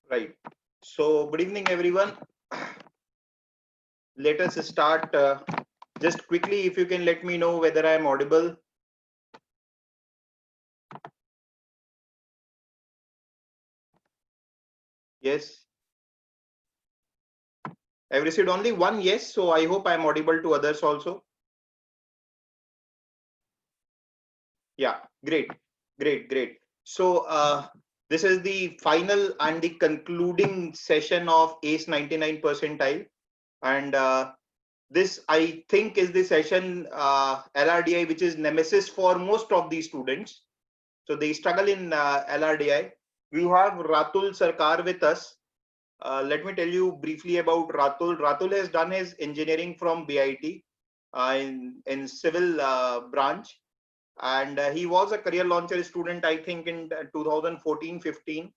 Right. So, good evening, everyone. Let us start. Just quickly, if you can let me know whether I am audible. Yes. I've received only one yes, so I hope I am audible to others also. Yeah, great, great. So, this is the final and the concluding session of ACE 99 percentile. And this, I think, is the session LRDI, which is nemesis for most of the students. So they struggle in LRDI. We have Ratul Sarkar with us. Let me tell you briefly about Ratul. Ratul has done his engineering from BIT in civil branch, and he was a career launcher student, I think, in 2014-15.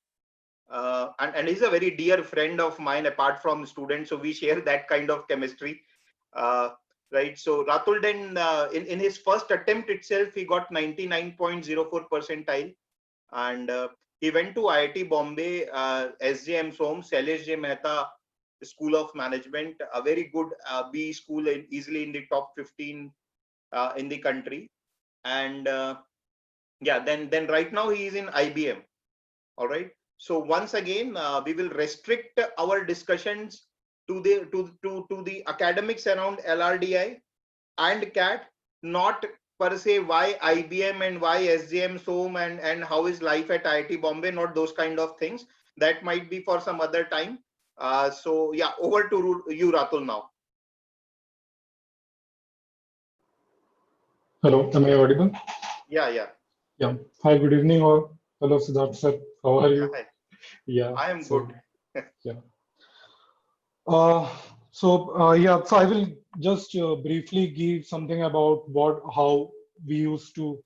And he's a very dear friend of mine apart from students, so we share that kind of chemistry. Uh, right. So Ratul then in his first attempt itself, he got 99.04 percentile, and he went to IIT Bombay, SJM SOM, Shailesh J Mehta School of Management, a very good B school, easily in the top 15 in the country. And yeah, then right now he is in IBM. All right. So once again, we will restrict our discussions to the academics around LRDI and CAT, not per se why IBM and why SJM SOM and how is life at IIT Bombay, not those kind of things. That might be for some other time. So yeah, over to you, Ratul, now. Hello, am I audible? Yeah. Yeah. Hi, good evening all. Hello, Siddharth sir. How are Yeah, you? hi. Yeah. I am So, good. yeah. Uh, so I will just briefly give something about how we used to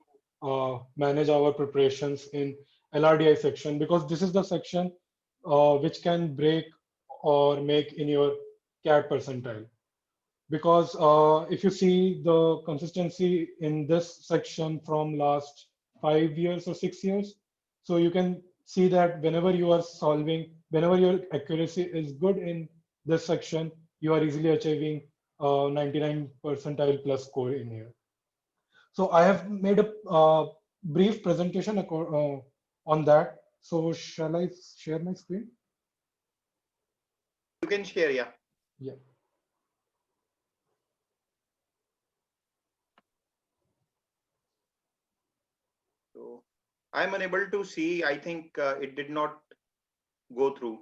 manage our preparations in LRDI section, because this is the section which can break or make in your CAT percentile. Because if you see the consistency in this section from last 5 years or 6 years, so you can see that whenever you are solving, whenever your accuracy is good in this section, you are easily achieving 99 percentile plus score in here. So I have made a brief presentation on that. So shall I share my screen? You can share, yeah. Yeah. So I'm unable to see. I think it did not go through.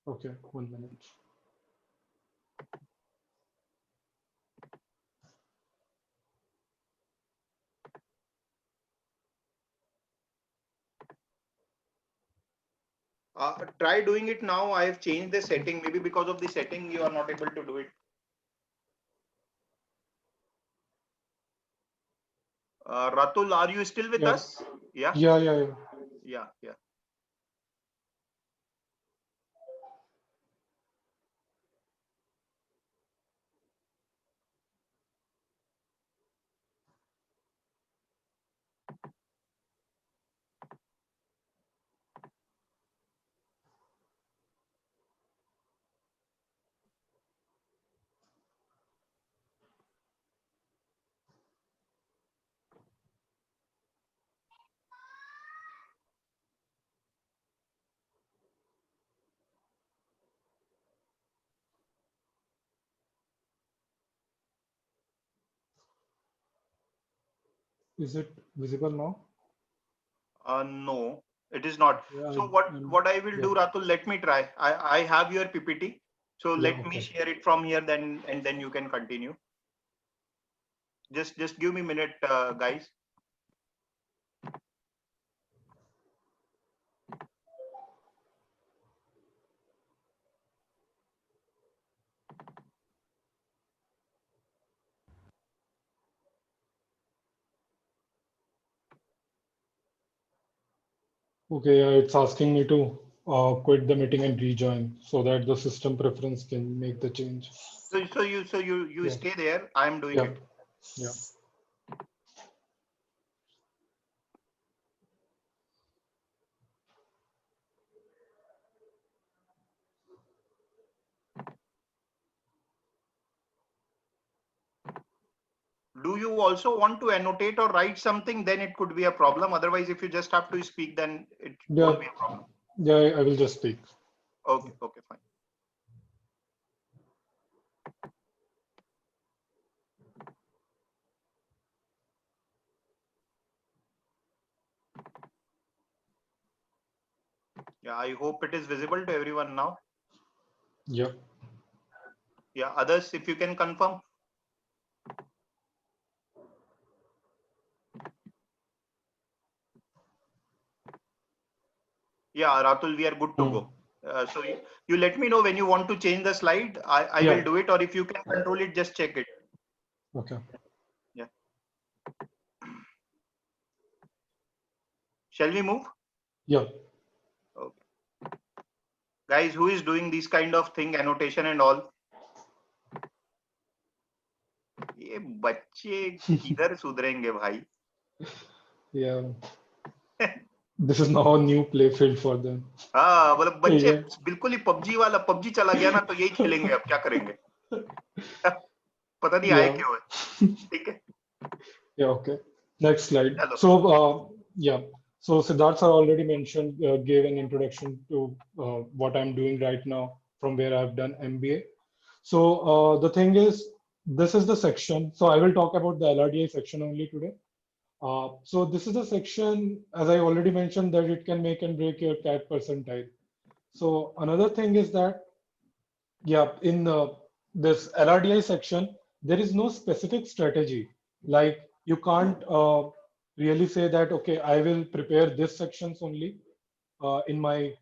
Okay, 1 minute. Try doing it now. I have changed the setting. Maybe because of the setting, you are not able to do it. Ratul, are you still with Yeah. us? Yeah. Yeah. Yeah. Is it visible now? No, it is not. Yeah, So what I will yeah, do, Ratul, let me try. I have your PPT. So yeah, let me okay. share it from here, then and then you can continue. Just give me a minute, guys. Okay, yeah, it's asking me to quit the meeting and rejoin so that the system preference can make the change. So you Yeah, stay there. I am doing yeah, it. yeah. do you also want to annotate or write something? Then it could be a problem. Otherwise, if you just have to speak, then it Yeah, won't be a problem. yeah, I will just speak. Okay, okay, fine. Yeah, I hope it is visible to everyone now. Yeah. Yeah, others, if you can confirm. Yeah, Ratul, we are good to go. So you let me know when you want to change the slide. I Yeah. will do it, or if you can control it, just check it. Okay. Yeah. Shall we move? Yeah. Okay. Guys, who is doing this kind of thing, annotation and all? ये बच्चे किधर सुधरेंगे भाई? Yeah. This is now a new play field for them. हाँ, मतलब बच्चे Yeah. बिल्कुल ही PUBG वाला, PUBG चला गया ना तो यही खेलेंगे, अब क्या करेंगे? पता नहीं आए Yeah. क्यों है. ठीक है. Yeah. Okay. Next slide. चलो. So, yeah. So Siddharth sir already mentioned, gave an introduction to what I'm doing right now from where I've done MBA. So the thing is, this is the section. So I will talk about the LRDI section only today. So this is a section, as I already mentioned, that it can make and break your CAT percentile. So another thing is that, yeah, in this LRDI section, there is no specific strategy. Like you can't really say that, okay, I will prepare this sections only in my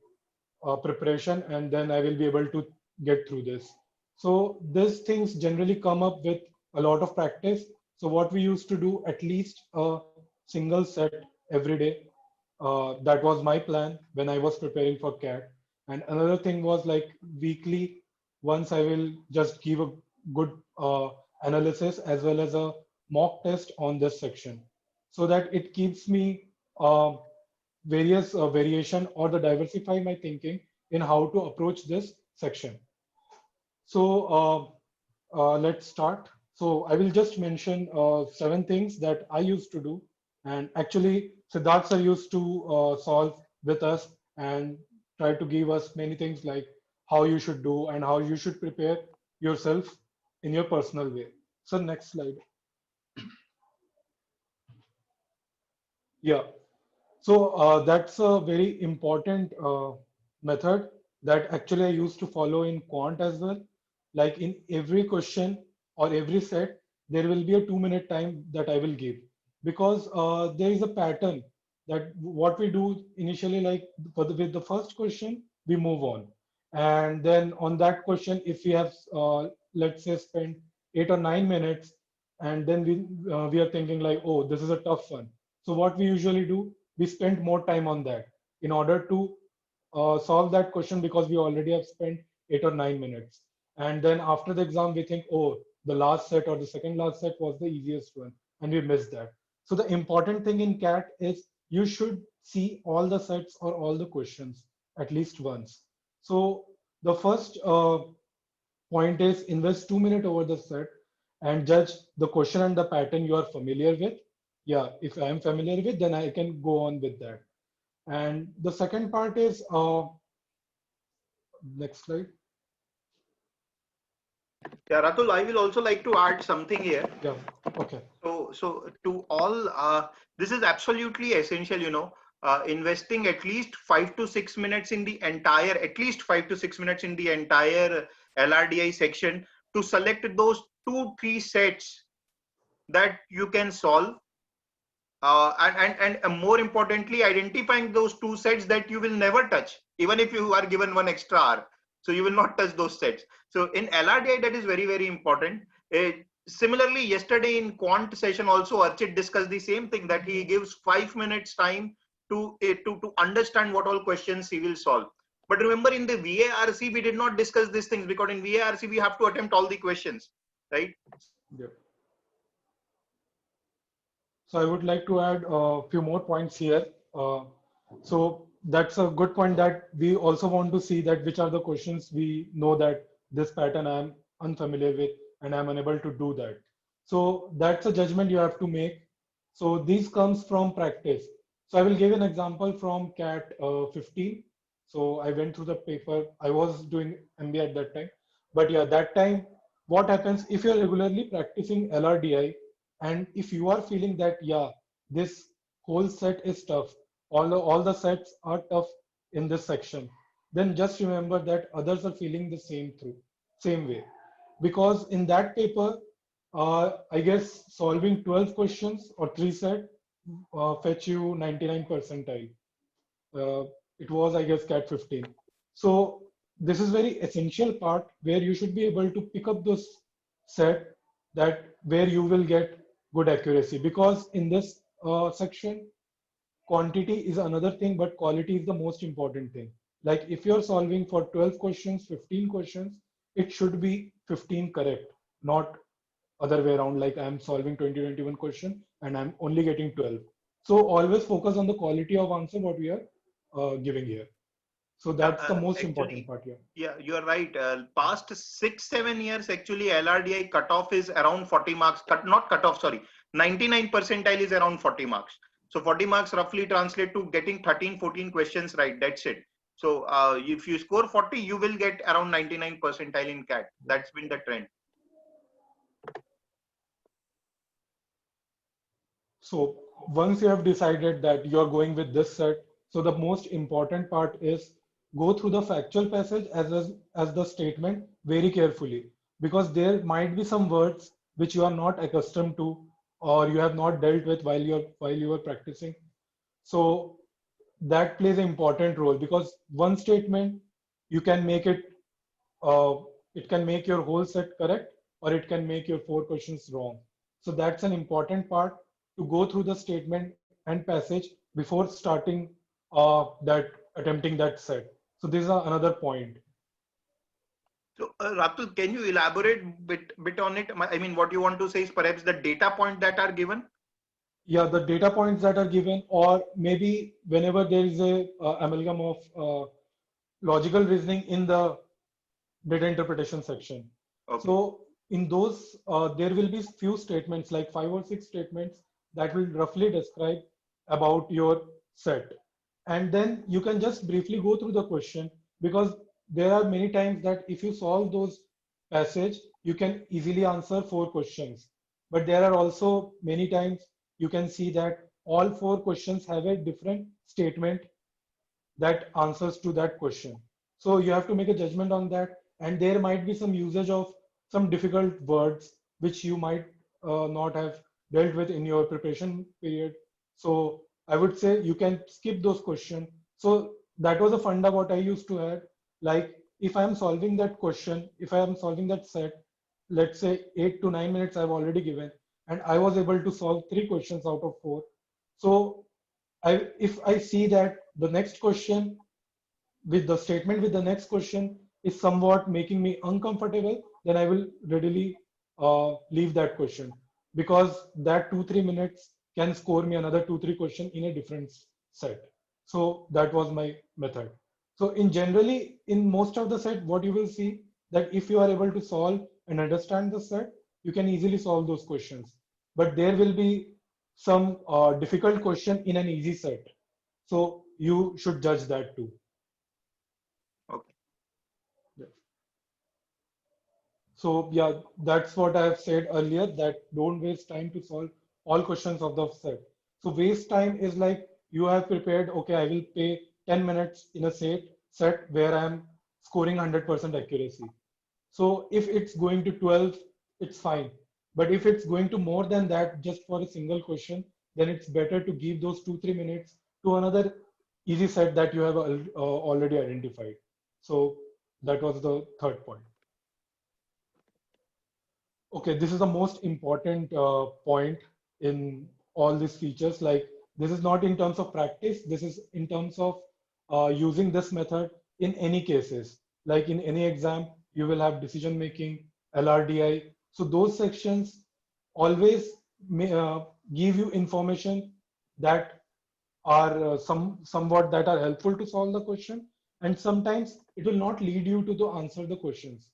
preparation, and then I will be able to get through this. So these things generally come up with a lot of practice. So what we used to do, at least a single set every day. That was my plan when I was preparing for CAT. And another thing was like weekly, once I will just give a good analysis as well as a mock test on this section, so that it keeps me various variation or the diversify my thinking in how to approach this section. So let's start. So I will just mention 7 things that I used to do. And actually, Siddharth sir used to solve with us and try to give us many things like how you should do and how you should prepare yourself in your personal way. So next slide. Yeah. So that's a very important method that actually I used to follow in quant as well. Like in every question or every set, there will be a 2 minute time that I will give, because there is a pattern that what we do initially, like with the first question, we move on. And then on that question, if we have, let's say, spent 8 or 9 minutes, and then we are thinking like, oh, this is a tough one. So what we usually do, we spend more time on that in order to solve that question, because we already have spent 8 or 9 minutes. And then after the exam, we think, oh, the last set or the second last set was the easiest one, and we missed that. So the important thing in CAT is you should see all the sets or all the questions at least once. So the first point is invest 2 minutes over the set and judge the question and the pattern you are familiar with. Yeah, if I am familiar with, then I can go on with that. And the second part is, next slide. Yeah, Ratul, I will also like to add something here. Yeah, okay. So to all, this is absolutely essential, investing at least 5 to 6 minutes in the entire, at least 5 to 6 minutes in the entire LRDI section to select those 2-3 sets that you can solve. And more importantly, identifying those 2 sets that you will never touch, even if you are given one extra hour. So you will not touch those sets. So in LRDI, that is very, very important. Similarly, yesterday in quant session also, Archit discussed the same thing, that he gives 5 minutes time to understand what all questions he will solve. But remember, in the VARC, we did not discuss these things, because in VARC, we have to attempt all the questions, right? Yeah. So I would like to add a few more points here. So that's a good point, that we also want to see that which are the questions we know that this pattern I'm unfamiliar with and I'm unable to do that. So that's a judgment you have to make. So this comes from practice. So I will give an example from CAT 15. So I went through the paper. I was doing MBA at that time. But yeah, that time, what happens if you're regularly practicing LRDI and if you are feeling that, yeah, this whole set is tough, all the sets are tough in this section, then just remember that others are feeling the same way. Because in that paper, I guess solving 12 questions or 3 set fetch you 99 percentile. Uh, it was, I guess, CAT 15. So this is very essential part where you should be able to pick up those set that where you will get good accuracy. Because in this section, quantity is another thing, but quality is the most important thing. Like if you're solving for 12 questions, 15 questions, it should be 15 correct, not other way around. Like I'm solving 2021 question and I'm only getting 12. So always focus on the quality of answer what we are giving here. So Yeah, that's the most important actually, part here. yeah, you are right. Past 6, 7 years, actually, LRDI cutoff is around 40 marks. Not cutoff, sorry. 99 percentile is around 40 marks. So 40 marks roughly translate to getting 13, 14 questions right. That's it. So if you score 40, you will get around 99 percentile in CAT. That's been the trend. So once you have decided that you're going with this set, so the most important part is go through the factual passage as the statement very carefully, because there might be some words which you are not accustomed to or you have not dealt with while you are practicing. So that plays an important role, because one statement you can make it uh, it can make your whole set correct or it can make your 4 questions wrong. So that's an important part to go through the statement and passage before starting that attempting that set. So this is another point. So, Ratu, can you elaborate bit on it? I mean, what you want to say is perhaps the data point that are given. Yeah, the data points that are given, or maybe whenever there is a amalgam of logical reasoning in the data interpretation section. Okay. So in those, there will be few statements, like 5 or 6 statements that will roughly describe about your set. And then you can just briefly go through the question, because there are many times that if you solve those passage, you can easily answer 4 questions. But there are also many times you can see that all 4 questions have a different statement that answers to that question. So you have to make a judgment on that. And there might be some usage of some difficult words which you might not have dealt with in your preparation period. So I would say you can skip those questions. So that was a funda what I used to have. Like if I'm solving that question, if I am solving that set, let's say 8 to 9 minutes I've already given, and I was able to solve 3 questions out of 4. So if I see that the next question with the statement with the next question is somewhat making me uncomfortable, then I will readily leave that question, because that 2 3 minutes can score me another 2 3 question in a different set. So that was my method. So in generally in most of the set, what you will see that if you are able to solve and understand the set, you can easily solve those questions. But there will be some difficult question in an easy set. So you should judge that too. Okay. Yeah. So yeah, that's what I have said earlier, that don't waste time to solve all questions of the set. So waste time is like you have prepared, okay, I will pay 10 minutes in a set where I'm scoring 100% accuracy. So if it's going to 12, it's fine. But if it's going to more than that just for a single question, then it's better to give those 2 3 minutes to another easy set that you have already identified. So that was the third point. Okay, this is the most important point in all these features. Like this is not in terms of practice, this is in terms of using this method in any cases. Like in any exam, you will have decision making, LRDI. So those sections always give you information that are somewhat that are helpful to solve the question, and sometimes it will not lead you to the answer the questions.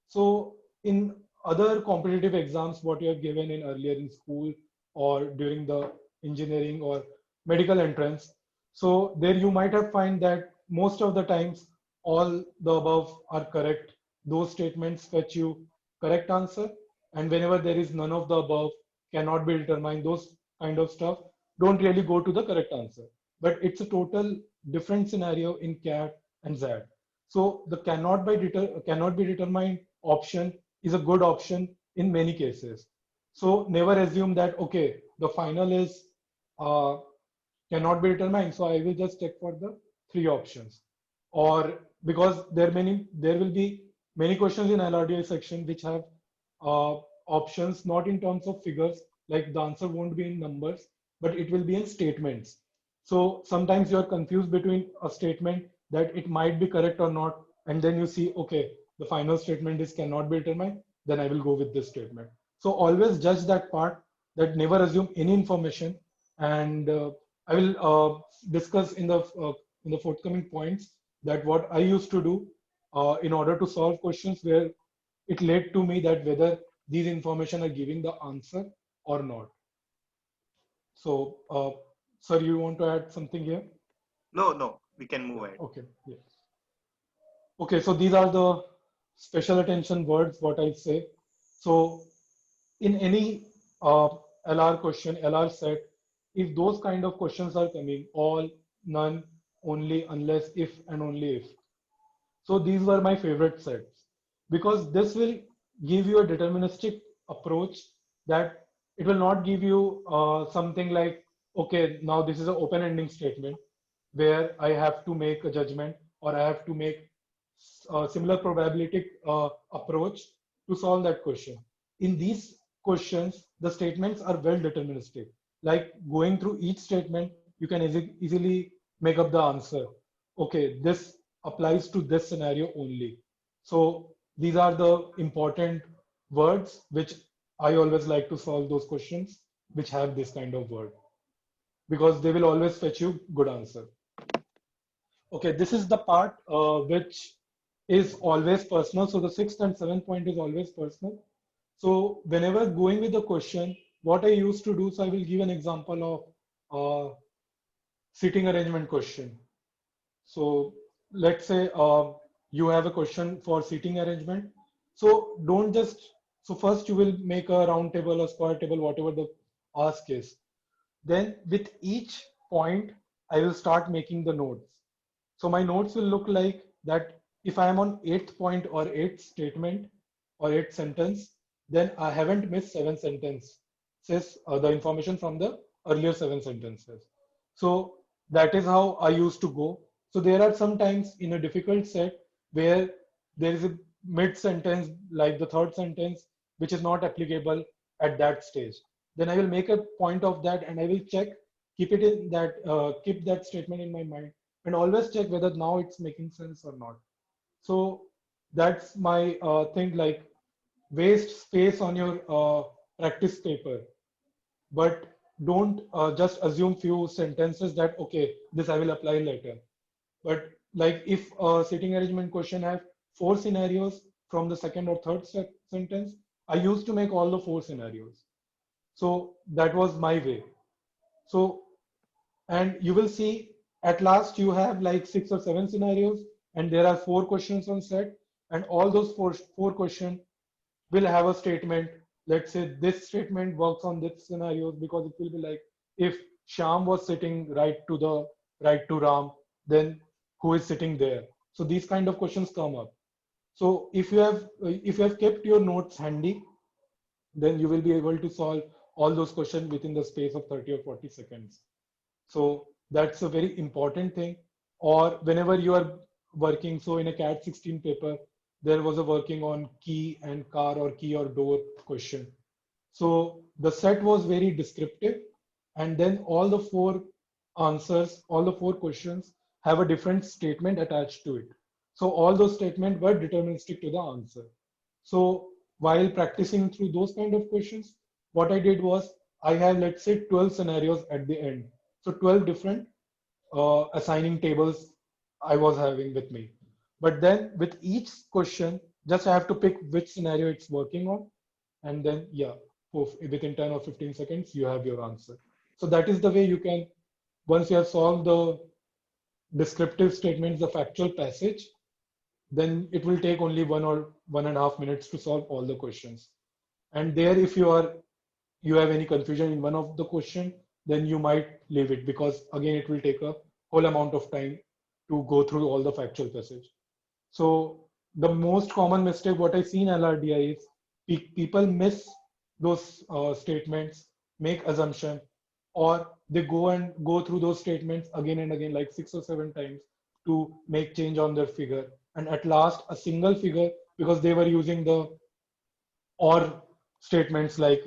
So in other competitive exams, what you have given in earlier in school or during the engineering or medical entrance. So there you might have find that most of the times all the above are correct. Those statements fetch you correct answer. And whenever there is none of the above, cannot be determined, those kind of stuff don't really go to the correct answer. But it's a total different scenario in CAT and XAT. So the cannot be determined option is a good option in many cases. So never assume that, okay, the final is uh, cannot be determined. So I will just check for the three options. Or because there will be many questions in LRDI section which have options not in terms of figures, like the answer won't be in numbers, but it will be in statements. So sometimes you're confused between a statement that it might be correct or not, and then you see, okay, the final statement is cannot be determined, then I will go with this statement. So always judge that part, that never assume any information. And I will discuss in the forthcoming points that what I used to do in order to solve questions where it led to me that whether these information are giving the answer or not. So, sir, you want to add something here? No, we can move ahead. Okay. Yeah. Okay. So these are the special attention words, what I say. So in any LR question, LR set, if those kind of questions are coming, all, none, only, unless, if, and only if. So these were my favorite sets because this will give you a deterministic approach, that it will not give you something like, okay, now this is an open ending statement where I have to make a judgment or I have to make a similar probability approach to solve that question. In these questions, the statements are well deterministic. Like going through each statement, you can easily make up the answer. Okay, this applies to this scenario only. So these are the important words which I always like to solve those questions which have this kind of word, because they will always fetch you good answer. Okay, this is the part which is always personal. So the sixth and seventh point is always personal. So whenever going with the question, what I used to do, so I will give an example of seating arrangement question. So let's say you have a question for seating arrangement. So don't just, so first you will make a round table or square table, whatever the ask is. Then with each point, I will start making the notes. So my notes will look like that. If I am on eighth point or eighth statement or eighth sentence, then I haven't missed seven sentences, says the information from the earlier seven sentences. So that is how I used to go. So there are some times in a difficult set where there is a mid sentence, like the third sentence, which is not applicable at that stage. Then I will make a point of that and I will check, keep it in that, keep that statement in my mind and always check whether now it's making sense or not. So that's my thing, like waste space on your practice paper, but don't just assume few sentences that, okay, this I will apply later. But like if a sitting arrangement question have four scenarios from the second or third sentence, I used to make all the four scenarios. So that was my way. So, and you will see at last you have like six or seven scenarios and there are four questions on set, and all those four questions will have a statement. Let's say this statement works on this scenarios because it will be like, if Sham was sitting right to Ram, then who is sitting there? So these kind of questions come up. So if you have kept your notes handy, then you will be able to solve all those questions within the space of 30 or 40 seconds. So that's a very important thing. Or whenever you are working, so in a CAT 16 paper, there was a working on key and car or key or door question. So the set was very descriptive, and then all the four answers, all the four questions have a different statement attached to it. So all those statements were deterministic to the answer. So while practicing through those kind of questions, what I did was I have, let's say, 12 scenarios at the end. So 12 different assigning tables I was having with me. But then with each question, just I have to pick which scenario it's working on and then yeah, within 10 or 15 seconds you have your answer. So that is the way you can, once you have solved the descriptive statements, the factual passage, then it will take only 1 or 1.5 minutes to solve all the questions. And there, if you have any confusion in one of the question, then you might leave it, because again it will take a whole amount of time to go through all the factual passage. So the most common mistake what I see in LRDI is people miss those statements, make assumption, or they go through those statements again and again, like 6 or 7 times, to make change on their figure. And at last, a single figure, because they were using the or statements like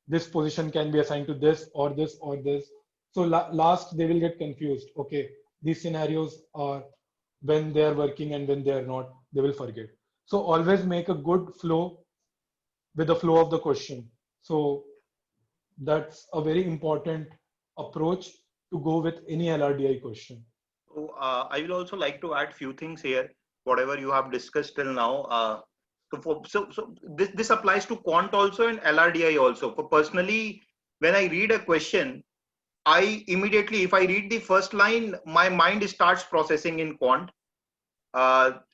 this position can be assigned to this or this or this. So last they will get confused. Okay, these scenarios are when they are working and when they are not, they will forget. So always make a good flow with the flow of the question. So that's a very important approach to go with any LRDI question. So I will also like to add few things here, whatever you have discussed till now. So this applies to quant also and LRDI also. For personally, when I read a question, I immediately, if I read the first line, my mind starts processing in quant.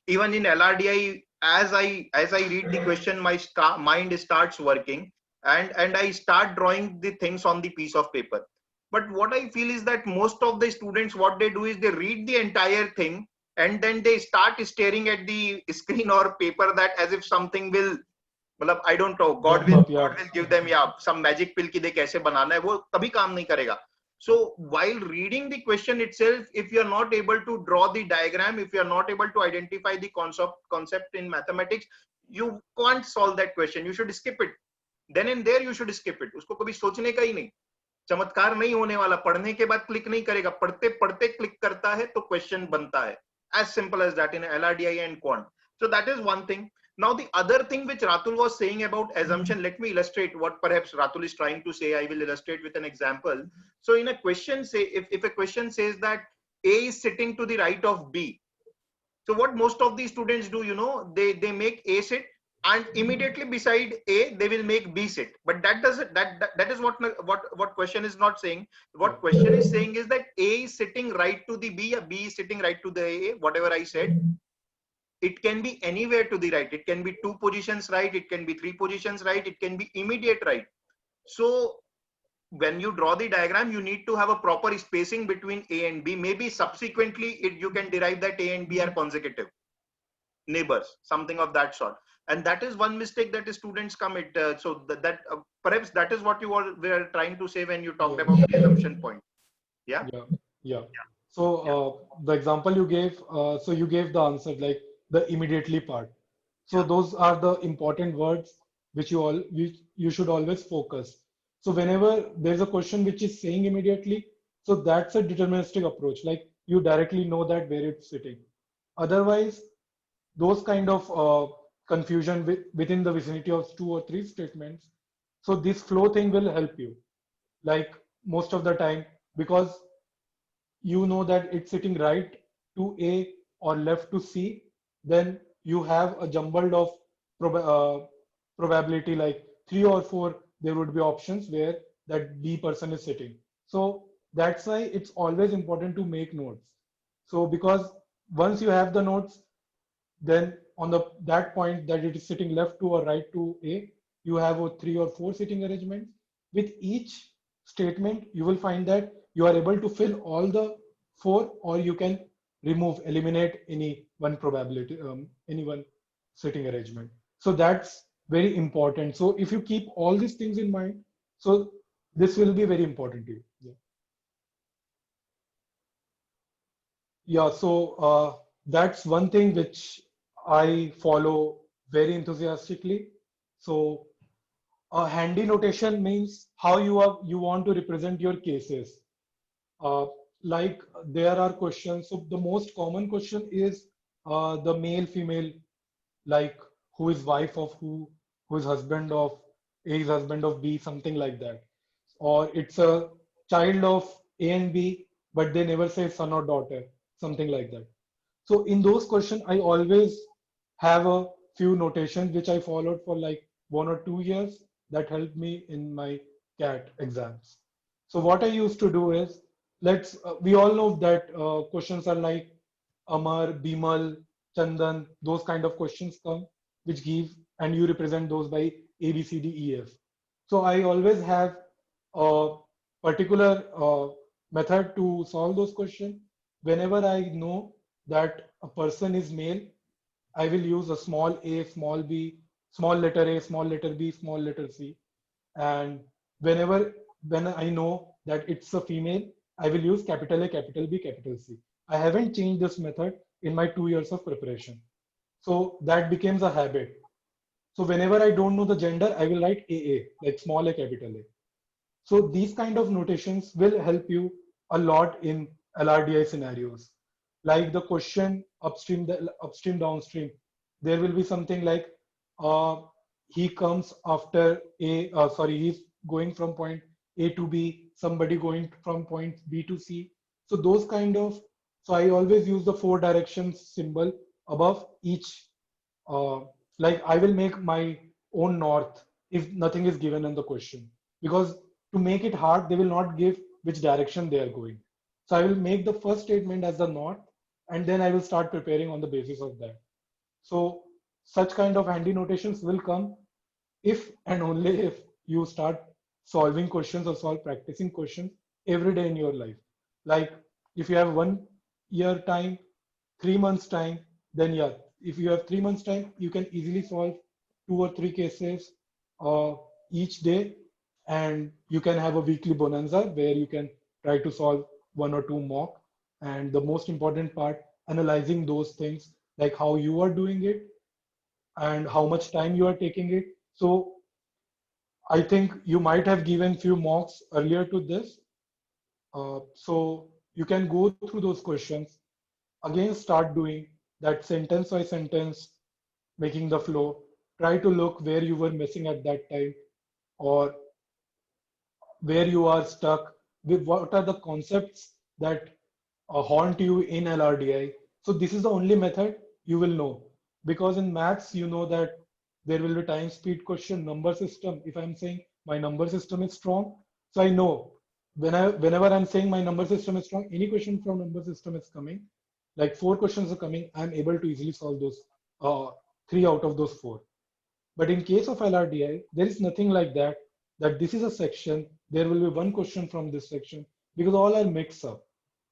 Even in LRDI, as I read the question, my mind starts working, and I start drawing the things on the piece of paper. But what I feel is that most of the students, what they do is they read the entire thing and then they start staring at the screen or paper, that as if something will, मतलब I don't know, God Jump will up, yeah. God will give them, yeah, some magic pill कि दे कैसे बनाना है, वो कभी काम नहीं करेगा. So while reading the question itself, if you are not able to draw the diagram, if you are not able to identify the concept in mathematics, you can't solve that question. You should skip it. Then and there you should skip it. उसको कभी सोचने का ही नहीं. चमत्कार नहीं होने वाला. पढ़ने के बाद क्लिक नहीं करेगा. पढ़ते पढ़ते क्लिक करता है तो क्वेश्चन बनता है. As simple as that in LRDI and quant. So that is one thing. Now, the other thing which Ratul was saying about assumption, let me illustrate what perhaps Ratul is trying to say. I will illustrate with an example. So in a question, say, if a question says that A is sitting to the right of B. So what most of these students do, they make A sit, and immediately beside A, they will make B sit. But that doesn't, that is what question is not saying. What question is saying is that A is sitting right to the B, or B is sitting right to the A, whatever I said. It can be anywhere to the right. It can be 2 positions right. It can be 3 positions right. It can be immediate right. So when you draw the diagram, you need to have a proper spacing between A and B. Maybe subsequently, you can derive that A and B are consecutive neighbors, something of that sort. And that is one mistake that students commit. So that perhaps that is what you were trying to say when you talked about the assumption point. Yeah. Yeah. So the example you gave, so you gave the answer like the immediately part. So those are the important words which you should always focus. So whenever there's a question which is saying immediately, so that's a deterministic approach. Like you directly know that where it's sitting. Otherwise, those kind of confusion within the vicinity of 2 or 3 statements. So this flow thing will help you. Like most of the time, because you know that it's sitting right to A or left to C, then you have a jumbled of probability, like 3 or 4, there would be options where that B person is sitting. So that's why it's always important to make notes. So because once you have the notes, then on that point that it is sitting left to or right to A, you have a 3 or 4 sitting arrangements. With each statement, you will find that you are able to fill all the 4, or you can eliminate any one probability, any one sitting arrangement. So that's very important. So if you keep all these things in mind, so this will be very important to you. Yeah, so that's one thing which I follow very enthusiastically. So a handy notation means how you want to represent your cases. Uh, like there are questions. So the most common question is the male, female, like who is wife of who is husband of A is husband of B, something like that. Or it's a child of A and B, but they never say son or daughter, something like that. So in those questions, I always have a few notations which I followed for like 1 or 2 years. that helped me in my CAT exams. So what I used to do is, we all know that questions are like Amar, Bimal, Chandan, those kind of questions come, which give, and you represent those by A, B, C, D, E, F. So I always have a particular method to solve those questions. Whenever I know that a person is male, I will use a small a, small b, small letter a, small letter b, small letter c. And when I know that it's a female, I will use capital A, capital B, capital C. I haven't changed this method in my 2 years of preparation. So that becomes a habit. So whenever I don't know the gender, I will write AA, like small a, capital A. So these kind of notations will help you a lot in LRDI scenarios. Like the question upstream, downstream, there will be something like uh, he comes after he's going from point A to B, somebody going from point B to C. So those kind of, so I always use the 4 directions symbol above each. Uh, like I will make my own north if nothing is given in the question, because to make it hard, they will not give which direction they are going. So I will make the first statement as the north, and then I will start preparing on the basis of that. So such kind of handy notations will come if and only if you start solving questions or solve practicing questions every day in your life. Like if you have 1 year time, 3 months time, then yeah, if you have 3 months time, you can easily solve 2 or 3 cases uh, each day, and you can have a weekly bonanza where you can try to solve 1 or 2 mock. And the most important part, analyzing those things, like how you are doing it and how much time you are taking it. So I think you might have given few mocks earlier to this. So you can go through those questions, again start doing that sentence by sentence, making the flow. Try to look where you were missing at that time, or where you are stuck, with what are the concepts that haunt you in LRDI. So this is the only method you will know, because in maths you know that there will be time speed question, number system. If I'm saying my number system is strong, so I know whenever I'm saying my number system is strong, any question from number system is coming, like 4 questions are coming, I'm able to easily solve those 3 out of those 4. But in case of LRDI, there is nothing like that, that this is a section, there will be one question from this section, because all are mixed up.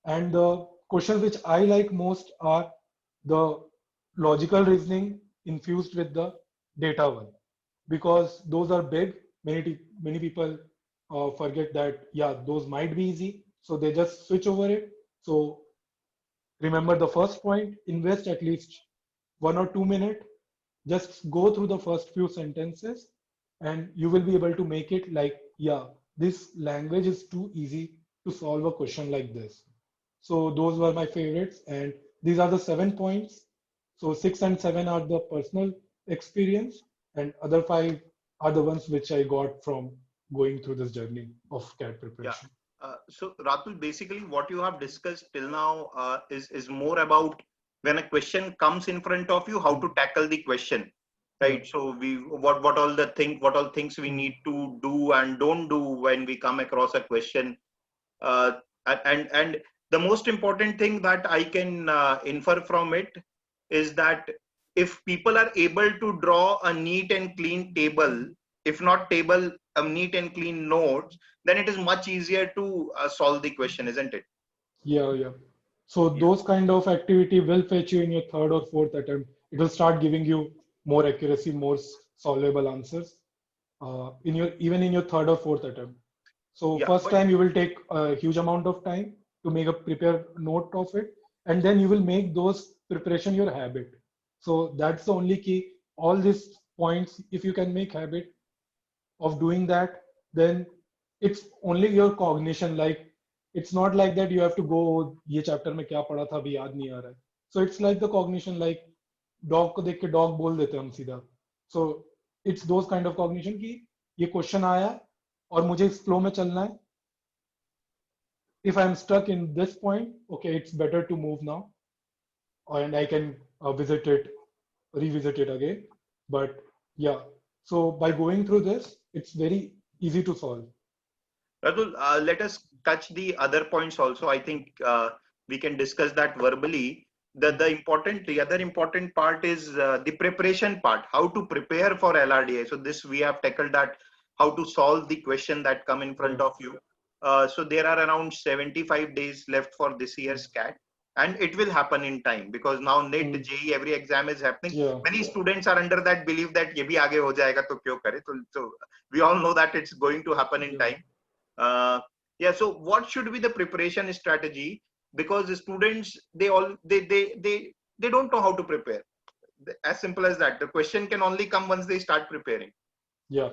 And the questions which I like most are the logical reasoning infused with the data one, because those are big. Many people forget that, yeah, those might be easy. So they just switch over it. So remember the first point, invest at least 1 or 2 minutes, just go through the first few sentences, and you will be able to make it like, yeah, this language is too easy to solve a question like this. So those were my favorites, and these are the 7 points. So 6 and 7 are the personal experience, and other 5 are the ones which I got from going through this journey of CAT Yeah. preparation. So Ratul, basically what you have discussed till now is more about when a question comes in front of you, how to tackle the question, Yeah. right? So what all things we need to do and don't do when we come across a question. Uh, and the most important thing that I can infer from it is that if people are able to draw a neat and clean table, if not table, a neat and clean notes, then it is much easier to solve the question, isn't it? Yeah, yeah. So Yeah. those kind of activity will fetch you in your third or fourth attempt. It will start giving you more accuracy, more solvable answers in your even in your third or fourth attempt. So Yeah, first but time you will take a huge amount of time to make a prepare note of it, and then you will make those preparation your habit. So that's the only key. All these points, if you can make habit of doing that, then it's only your cognition. Like it's not like that you have to go, ये chapter में क्या पढ़ा था अभी याद नहीं आ रहा है. So it's like the cognition, like dog को देख के dog बोल देते हैं हम सीधा. So it's those kind of cognition कि ये question आया और मुझे इस flow में चलना है. If I'm stuck in this point, okay, it's better to move now, and I can revisit it again. But yeah, So by going through this, it's very easy to solve. Ratul, let us touch the other points also. I think we can discuss that verbally. The other important part is the preparation part. How to prepare for LRDI. So this we have tackled that. How to solve the question that come in front of you. So there are around 75 days left for this year's CAT, and it will happen in time because now NET, JEE, every exam is happening. Yeah. Many students are under that belief that ये भी आगे हो जाएगा तो क्यों करे. So we all know that it's going to happen in time. Yeah, so what should be the preparation strategy? Because the students, they don't know how to prepare. As simple as that. The question can only come once they start preparing. Yeah.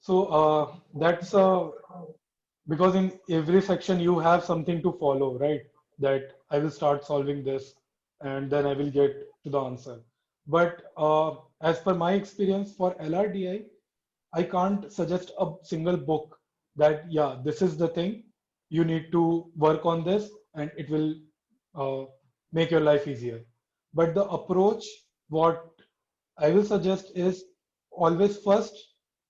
So that's because in every section you have something to follow, right? That I will start solving this and then I will get to the answer. But as per my experience for LRDI, I can't suggest a single book that, yeah, this is the thing, you need to work on this and it will make your life easier. But the approach, what I will suggest is always first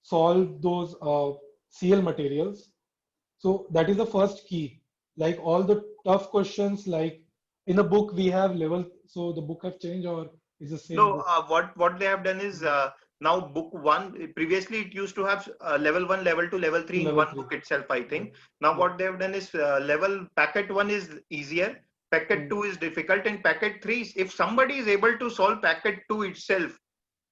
solve those CL materials. So that is the first key. Like all the tough questions, like in the book we have level. So the book have changed or is the same No, book? what they have done is now book one. Previously, it used to have level one, level two, level three in Level one 3. book itself. I think now Yeah. what they have done is level packet one is easier, packet two is difficult, and packet three. If somebody is able to solve packet two itself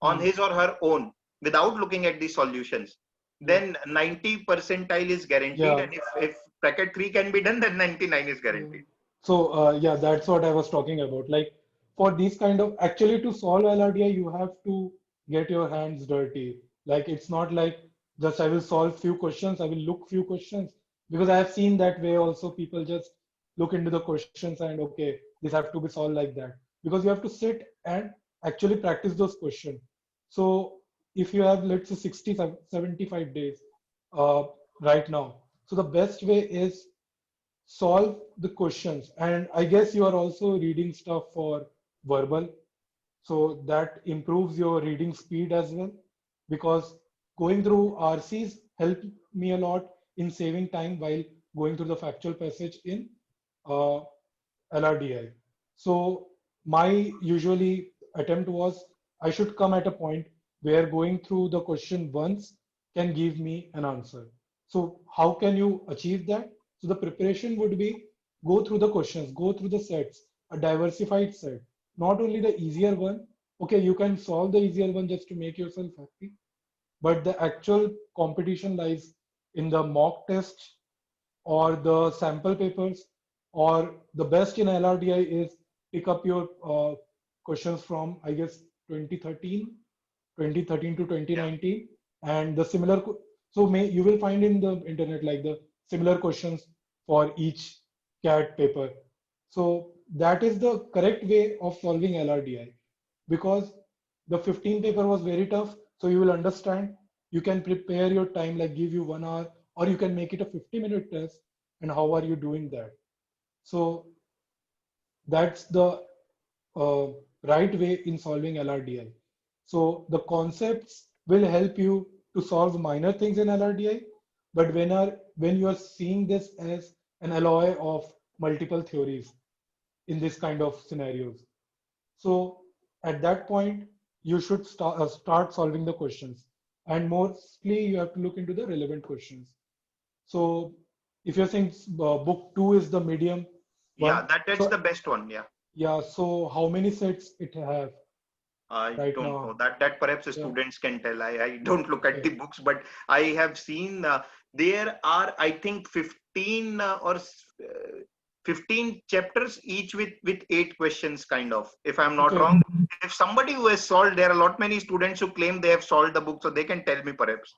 on his or her own without looking at the solutions, then 90 percentile is guaranteed. Yeah. And if packet three can be done, then 99 is guaranteed. So yeah, that's what I was talking about. Like for these kind of actually to solve LRDI, you have to get your hands dirty. Like it's not like just I will solve few questions, I will look few questions because I have seen that way also. People just look into the questions and okay, this have to be solved like that because you have to sit and actually practice those questions. So if you have let's say 60, 75 days right now, so the best way is solve the questions. And I guess you are also reading stuff for verbal. So that improves your reading speed as well. Because going through RCs helped me a lot in saving time while going through the factual passage in uh, LRDI. So my usually attempt was I should come at a point where going through the question once can give me an answer. So how can you achieve that? So the preparation would be go through the questions, go through the sets, a diversified set, not only the easier one. Okay, you can solve the easier one just to make yourself happy, but the actual competition lies in the mock test or the sample papers, or the best in LRDI is pick up your questions from, I guess, 2013, 2013 to Yeah. 2019, and the similar, so you will find in the internet like the similar questions for each CAT paper. So that is the correct way of solving LRDI because the 15 paper was very tough. So you will understand, you can prepare your time, like give you 1 hour, or you can make it a 50-minute test. And how are you doing that? So that's the uh, right way in solving LRDI. So the concepts will help you to solve minor things in LRDI, but when you are seeing this as an alloy of multiple theories in this kind of scenarios, so at that point you should start solving the questions, and mostly you have to look into the relevant questions. So if you're saying book two is the medium one, Yeah, that's so the best one. Yeah. yeah, so how many sets it have I right don't know now? that perhaps the Yeah, students can tell. I don't look at okay. the books, but I have seen there are I think 15 or 15 chapters each with 8 questions kind of. If I'm not Okay. wrong, if somebody who has solved, there are a lot many students who claim they have solved the book, so they can tell me perhaps.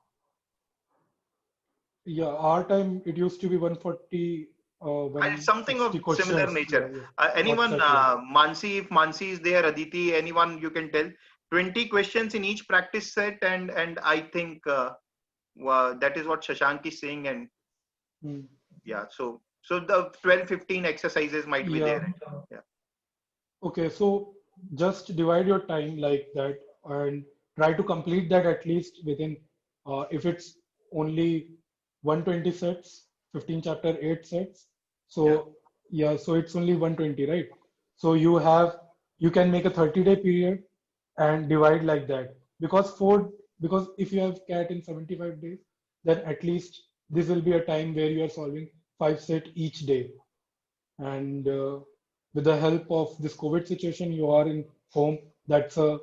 Yeah, our time it used to be 140, Something 160 of similar questions. Yeah, nature. yeah. What Anyone, set? Yeah. Mansi, if Mansi is there, Aditi, anyone you can tell. 20 questions in each practice set, and I think that is what Shashank is saying. And Hmm. yeah, so the 12, 15 exercises might be Yeah. there. Yeah. Okay, so just divide your time like that and try to complete that at least within, if it's only 120 sets, 15 chapter, 8 sets. So Yeah. yeah, so it's only 120, right? So you can make a 30-day period and divide like that. Because if you have CAT in 75 days, then at least this will be a time where you are solving 5 set each day. And with the help of this COVID situation, you are in home. That's a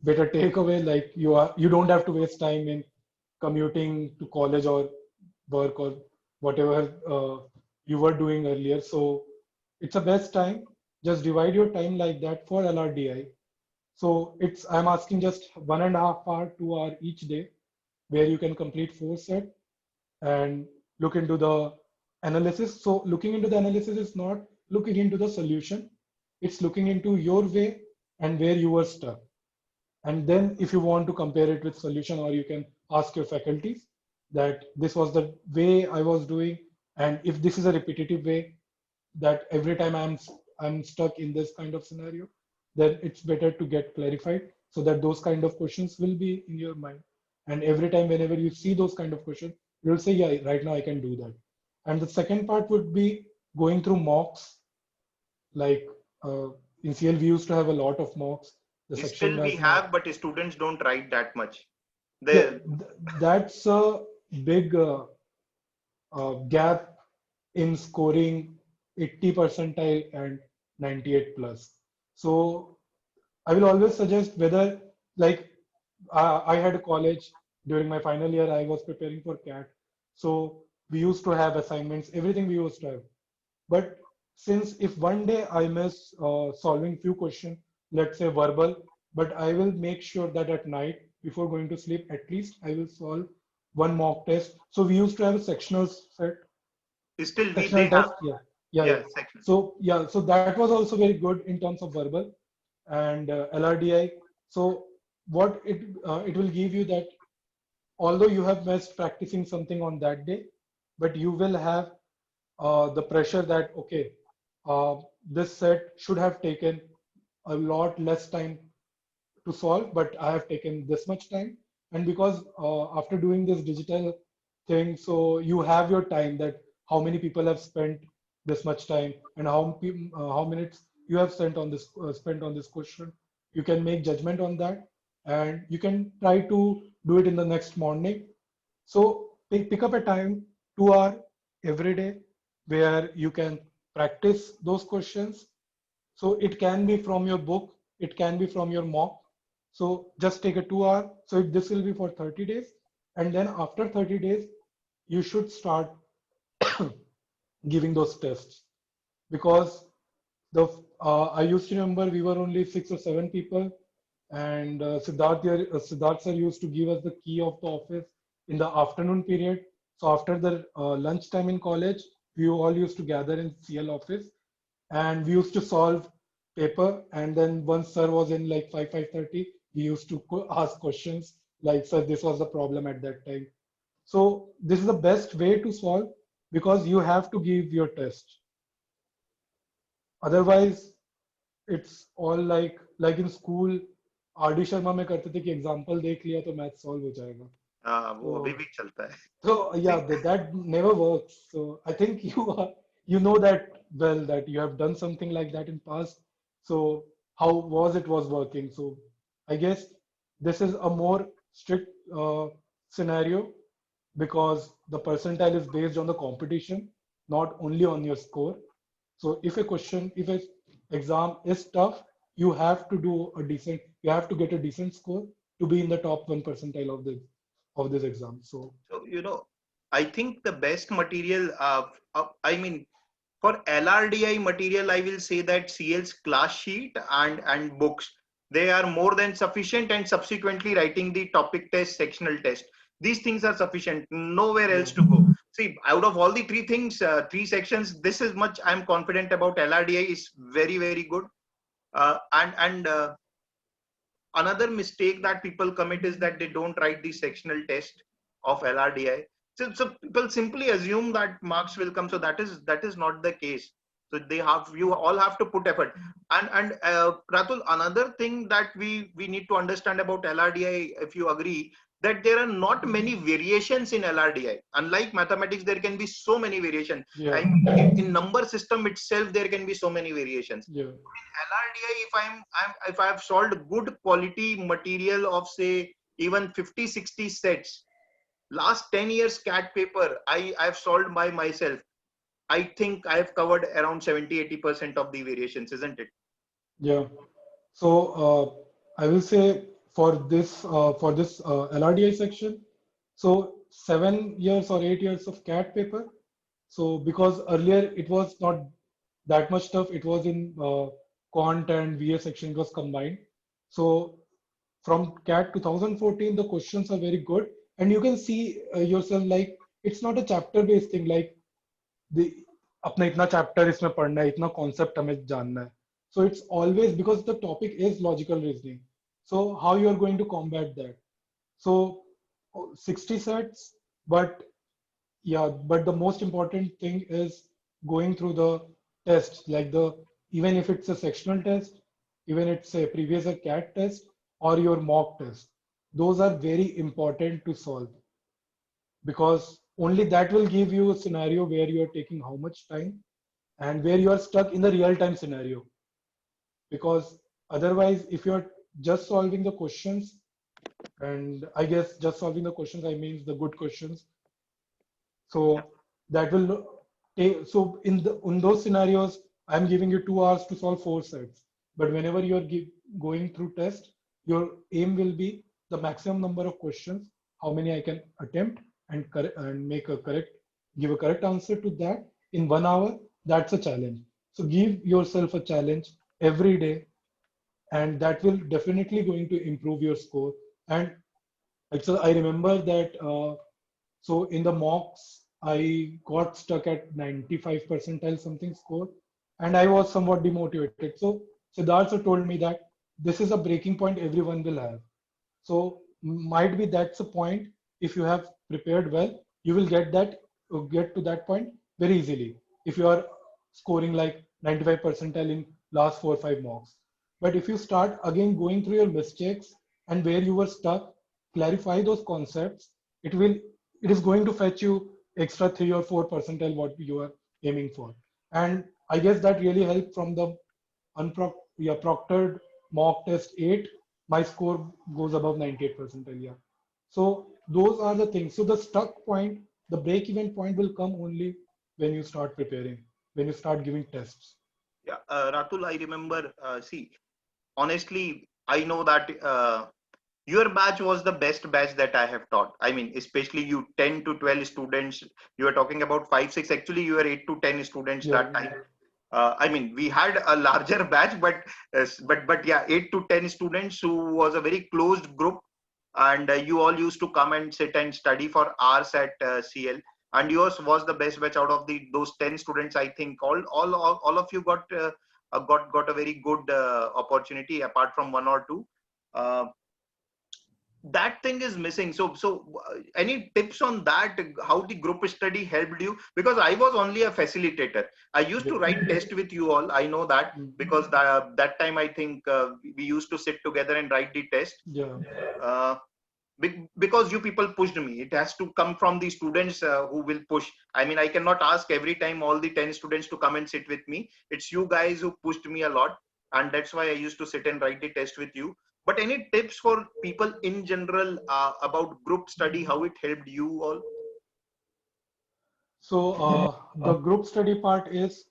better takeaway. Like you don't have to waste time in commuting to college or work or whatever you were doing earlier. So it's a best time. Just divide your time like that for LRDI. So I'm asking just 1.5 hour, 2 hour each day, where you can complete 4 set and look into the analysis. So looking into the analysis is not looking into the solution. It's looking into your way and where you were stuck. And then if you want to compare it with solution, or you can ask your faculties that this was the way I was doing. And if this is a repetitive way, that every time I'm stuck in this kind of scenario, then it's better to get clarified so that those kind of questions will be in your mind. And every time whenever you see those kind of questions, you'll say, yeah, right now I can do that. And the second part would be going through mocks. Like in CL, we used to have a lot of mocks. The section Still we math mock. have, but students don't write that much. Yeah, They, that's a big gap in scoring 80 percentile and 98 plus. So I will always suggest whether, like, I had a college during my final year, I was preparing for CAT. So we used to have assignments, everything we used to have. But since if one day I miss solving few questions, let's say verbal, but I will make sure that at night before going to sleep, at least I will solve one mock test. So we used to have a still we, sectional they have, test. Yeah, yeah, yeah. yeah, section. So yeah, so that was also very good in terms of verbal and LRDI. So what it will give you that although you have missed practicing something on that day, but you will have the pressure that okay, this set should have taken a lot less time to solve, but I have taken this much time. And because after doing this digital thing, so you have your time that how many people have spent this much time and how minutes you have spent on this question. You can make judgment on that, and you can try to do it in the next morning. So pick up a time, 2 hour every day, where you can practice those questions. So it can be from your book, it can be from your mock. So just take a 2 hour. So this will be for 30 days. And then after 30 days, you should start giving those tests. Because I used to remember we were only 6 or 7 people, and Siddharth sir used to give us the key of the office in the afternoon period. So after the lunch time in college, we all used to gather in CL office, and we used to solve paper. And then once sir was in like 5:30, we used to ask questions like, sir, this was the problem at that time. So this is the best way to solve, because you have to give your test. Otherwise, it's all like in school, RD Sharma में करते थे कि example देख लिया तो math solve हो जाएगा. वो So अभी भी चलता है. so yeah, See, that never works. So I think you know that well, that you have done something like that in past. So how was working? So I guess this is a more strict scenario, because the percentile is based on the competition, not only on your score. So if a exam is tough, you have to get a decent score to be in the top 1 percentile of this exam. So so I think the best material, I mean, for LRDI material, I will say that CL's class sheet and books, they are more than sufficient, and subsequently writing the topic test, sectional test. These things are sufficient. Nowhere else yeah. to go. See, out of all the three things, three sections, this is much I'm confident about. LRDI is very, very good. And another mistake that people commit is that they don't write the sectional test of LRDI. So people simply assume that marks will come. So that is not the case. So you all have to put effort. And Ratul, another thing that we need to understand about LRDI, if you agree, that there are not many variations in LRDI. Unlike mathematics, there can be so many variations. Yeah. In number system itself, there can be so many variations. Yeah. LRDI, if I've solved good quality material of say even 50-60 sets, last 10 years CAT paper, I've solved by myself. I think I've covered around 70-80% of the variations, isn't it? Yeah. So I will say for this LRDI section, so 7 years or 8 years of CAT paper. So because earlier it was not that much stuff, it was in quant and VA section, it was combined. So from CAT 2014, the questions are very good, and you can see yourself like it's not a chapter based thing like the अपना इतना chapter इसमें पढ़ना है इतना concept हमें जानना है so it's always because the topic is logical reasoning, so how you are going to combat that. So 60 sets, but yeah, but the most important thing is going through the tests, like the even if it's a sectional test, even it's a previous year CAT test or your mock test, those are very important to solve, because only that will give you a scenario where you are taking how much time and where you are stuck in the real time scenario. Because otherwise, if you are just solving the questions, and I guess just solving the questions, I mean the good questions, so that will take, so in those scenarios, I'm giving you 2 hours to solve 4 sets. But whenever you're going through test, your aim will be the maximum number of questions, how many I can attempt and make a correct, give a correct answer to that in 1 hour. That's a challenge. So give yourself a challenge every day, and that will definitely going to improve your score. And actually, I remember that. So in the mocks, I got stuck at 95 percentile something score, and I was somewhat demotivated. So Siddhartha told me that this is a breaking point everyone will have. So might be that's a point. If you have prepared well, you will get to that point very easily. If you are scoring like 95 percentile in last 4 or 5 mocks. But if you start again going through your mistakes and where you were stuck, clarify those concepts, it is going to fetch you extra 3 or 4 percentile what you are aiming for. And I guess that really helped from the proctored mock test 8. My score goes above 98 percentile. Yeah. So those are the things. So the stuck point, the break even point will come only when you start preparing, when you start giving tests. Yeah, Ratul, I remember. See, honestly, I know that your batch was the best batch that I have taught. I mean, especially you 10 to 12 students. You are talking about 5, 6. Actually, you were 8 to 10 students Yeah. that time. I mean, we had a larger batch, but yeah, 8 to 10 students who was a very closed group, and you all used to come and sit and study for hours at CL. And yours was the best batch out of those 10 students. I think all of you got a very good opportunity apart from one or two. Uh, that thing is missing. So any tips on that, how the group study helped you? Because I was only a facilitator. I used to write test with you all, I know that, because that time I think we used to sit together and write the test. Yeah. uh, because you people pushed me. It has to come from the students who will push. I mean, I cannot ask every time all the 10 students to come and sit with me. It's you guys who pushed me a lot, and that's why I used to sit and write the test with you. But any tips for people in general about group study, how it helped you all? So the group study part is,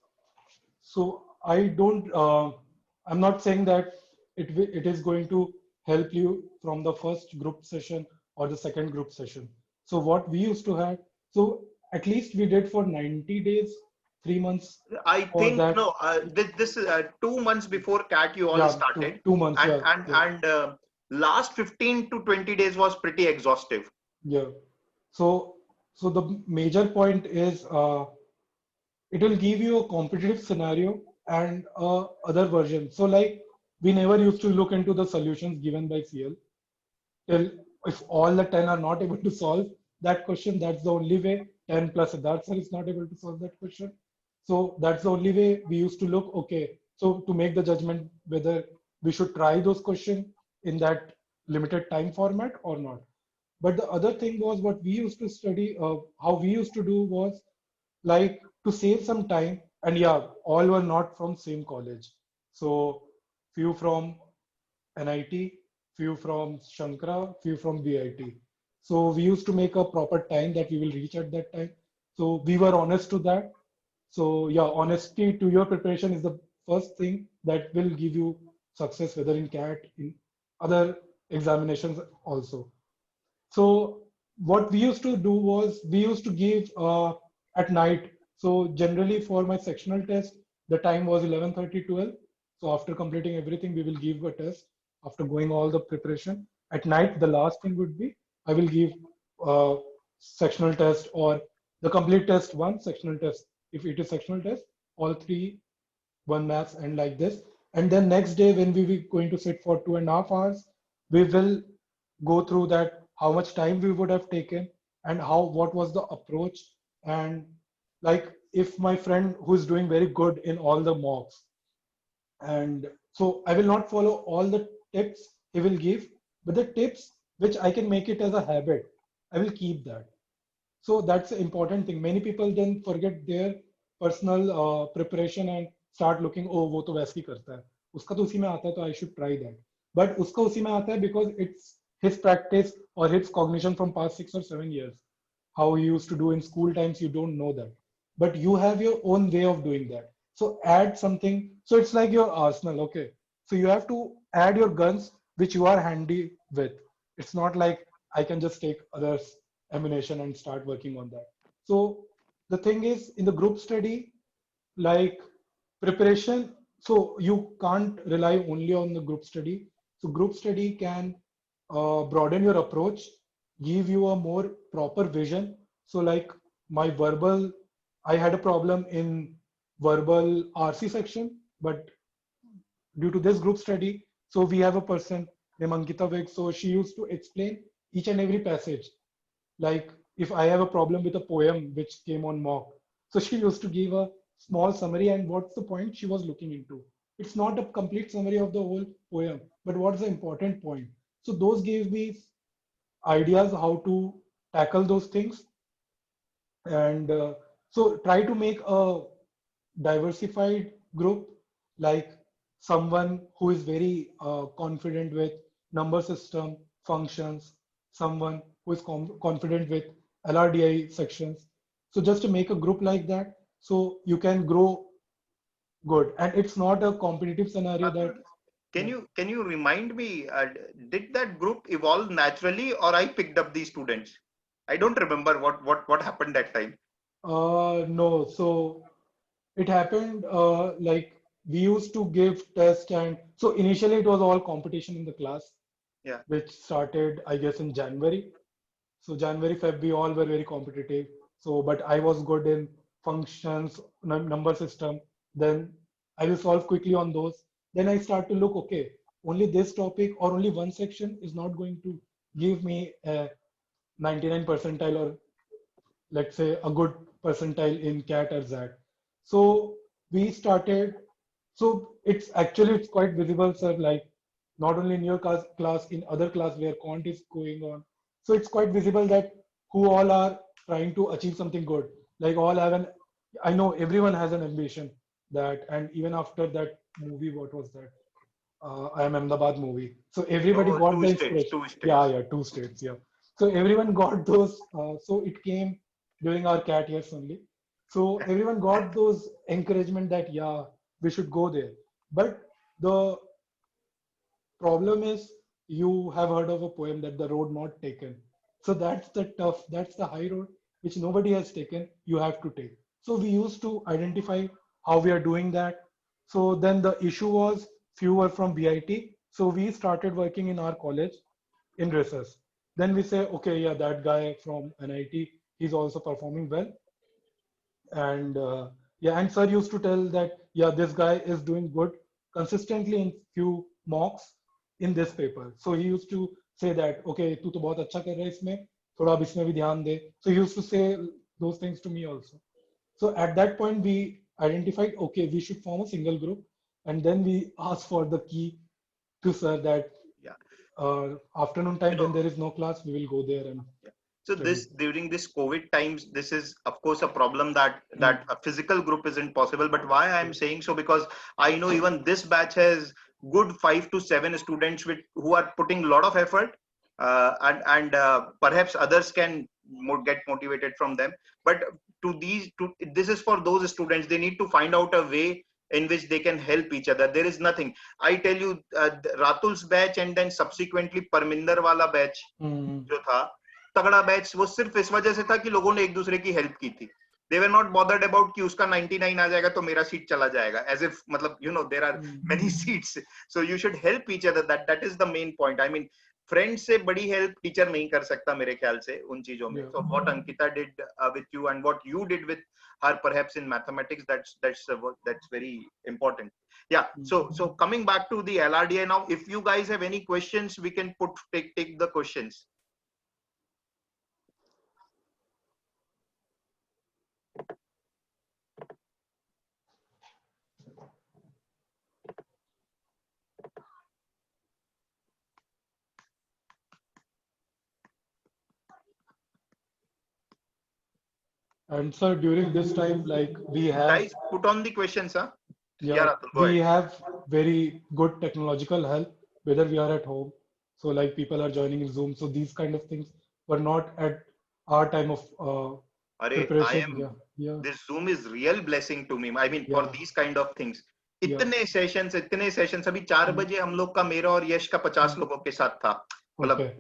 so I don't, I'm not saying that it is going to help you from the first group session or the second group session. So what we used to have, so at least we did for 90 days, 3 months I for think that. no. This is 2 months before CAT you all Yeah, started, 2 months. and Yeah, and yeah, and last 15 to 20 days was pretty exhaustive. yeah. So, so the major point is it will give you a competitive scenario and other version. So like we never used to look into the solutions given by CL till if all the 10 are not able to solve that question, that's the only way. 10 plus Siddharth sir is not able to solve that question. So that's the only way we used to look, okay, so to make the judgment whether we should try those questions in that limited time format or not. But the other thing was what we used to study, how we used to do was like to save some time. And yeah, all were not from same college. So few from NIT, few from Shankara, few from VIT. So we used to make a proper time that we will reach at that time. So we were honest to that. So yeah, honesty to your preparation is the first thing that will give you success, whether in CAT, in other examinations also. So what we used to do was we used to give at night. So generally for my sectional test, the time was 11:30, 12. So after completing everything, we will give a test after going all the preparation. At night, the last thing would be I will give sectional test or the complete test one, sectional test. If it is sectional test, all three, one maths and like this. And then next day when we were going to sit for 2.5 hours, we will go through that, how much time we would have taken and how, what was the approach. And like if my friend who is doing very good in all the mocks, and so I will not follow all the tips he will give, but the tips which I can make it as a habit, I will keep that. So that's the important thing. Many people then forget their personal preparation and start looking, oh, वो तो वैसे ही करता है, उसका तो उसी में आता है, तो I should try that. But उसका उसी में आता है because it's his practice or his cognition from past 6 or 7 years. How he used to do in school times, you don't know that. But you have your own way of doing that. So add something. So it's like your arsenal, okay? So you have to add your guns which you are handy with. It's not like I can just take others' ammunition and start working on that. So the thing is, in the group study, like preparation, so you can't rely only on the group study. So group study can broaden your approach, give you a more proper vision. So like my verbal, I had a problem in verbal RC section, but due to this group study, so we have a person named Ankita Vig. So she used to explain each and every passage. Like if I have a problem with a poem which came on mock, so she used to give a small summary and what's the point she was looking into. It's not a complete summary of the whole poem, but what's the important point. So those gave me ideas how to tackle those things. And so try to make a diversified group, like someone who is very confident with number system functions, someone who is confident with LRDI sections. So just to make a group like that, so you can grow good. And it's not a competitive scenario that, Can yeah. you remind me? Did that group evolve naturally, or I picked up these students? I don't remember what happened that time. No, so it happened like we used to give test, and so initially it was all competition in the class, Yeah. which started, I guess, in January. So January, Feb, we all were very competitive. So, but I was good in functions, number system. Then I will solve quickly on those. Then I start to look, okay, only this topic or only one section is not going to give me a 99 percentile or let's say a good percentile in CAT or ZAT. So we started, so it's quite visible, sir, like not only in your class, in other class where quant is going on. So it's quite visible that who all are trying to achieve something good. Like all have an, I know everyone has an ambition that, and even after that movie, what was that? I am Ahmedabad movie. So everybody Oh, got two the states, inspiration. two Yeah, states. yeah, two states. Yeah. So everyone got those. So it came during our CAT years only. So everyone got those encouragement that yeah, we should go there. But the problem is you have heard of a poem that the road not taken. So that's the tough, that's the high road which nobody has taken, you have to take. So we used to identify how we are doing that. So then the issue was few were from VIT. So we started working in our college in research. Then we say, okay, yeah, that guy from NIT, he's also performing well. And yeah, and sir used to tell that yeah, this guy is doing good consistently in few mocks in this paper. So he used to say that okay, तू तो बहुत अच्छा कर रहा है इसमें, थोड़ा अब इसमें भी ध्यान दे. So he used to say those things to me also. So at that point we identified, okay, we should form a single group, and then we ask for the key to sir that Yeah. afternoon You time when know, there is no class, we will go there and yeah. So study. this during this COVID times, this is of course a problem that Hmm. a physical group isn't possible. But why I'm Yeah. saying so, because I know even this batch has good 5 to 7 students with who are putting a lot of effort, and perhaps others can get motivated from them. But this is for those students. They need to find out a way in which they can help each other. There is nothing. I tell you, Ratul's batch and then subsequently Parminder wala batch Hmm. जो था तगड़ा batch, वो सिर्फ इस वजह से था कि लोगों ने एक दूसरे की हेल्प की थी. They were not bothered about कि उसका 99 आ जाएगा तो मेरा सीट चला जाएगा, as if मतलब there are Hmm. many seats, so you should help each other. That is the main point. I mean, friend से बड़ी हेल्प टीचर नहीं कर सकता मेरे ख्याल से उन चीजों में. Yeah. So what Ankita did with you and what you did with her perhaps in mathematics, that's very important. Yeah. So coming back to the LRDI now, if you guys have any questions, we can take the questions. And sir, during this time, like we have, Guys, put on the questions, huh? yeah, Yeah, Ratul, go we ahead. have very good technological help, whether we are at home. So like people are joining in Zoom. So these kind of things were not at our time of Arey, preparation. Yeah, yeah, this Zoom is real blessing to me. I mean, for yeah, these kind of things. yeah. इतने sessions अभी 4 Mm. बजे हम लोग का, मेरा और यश का 50 Mm. लोगों के साथ था. मतलब Okay.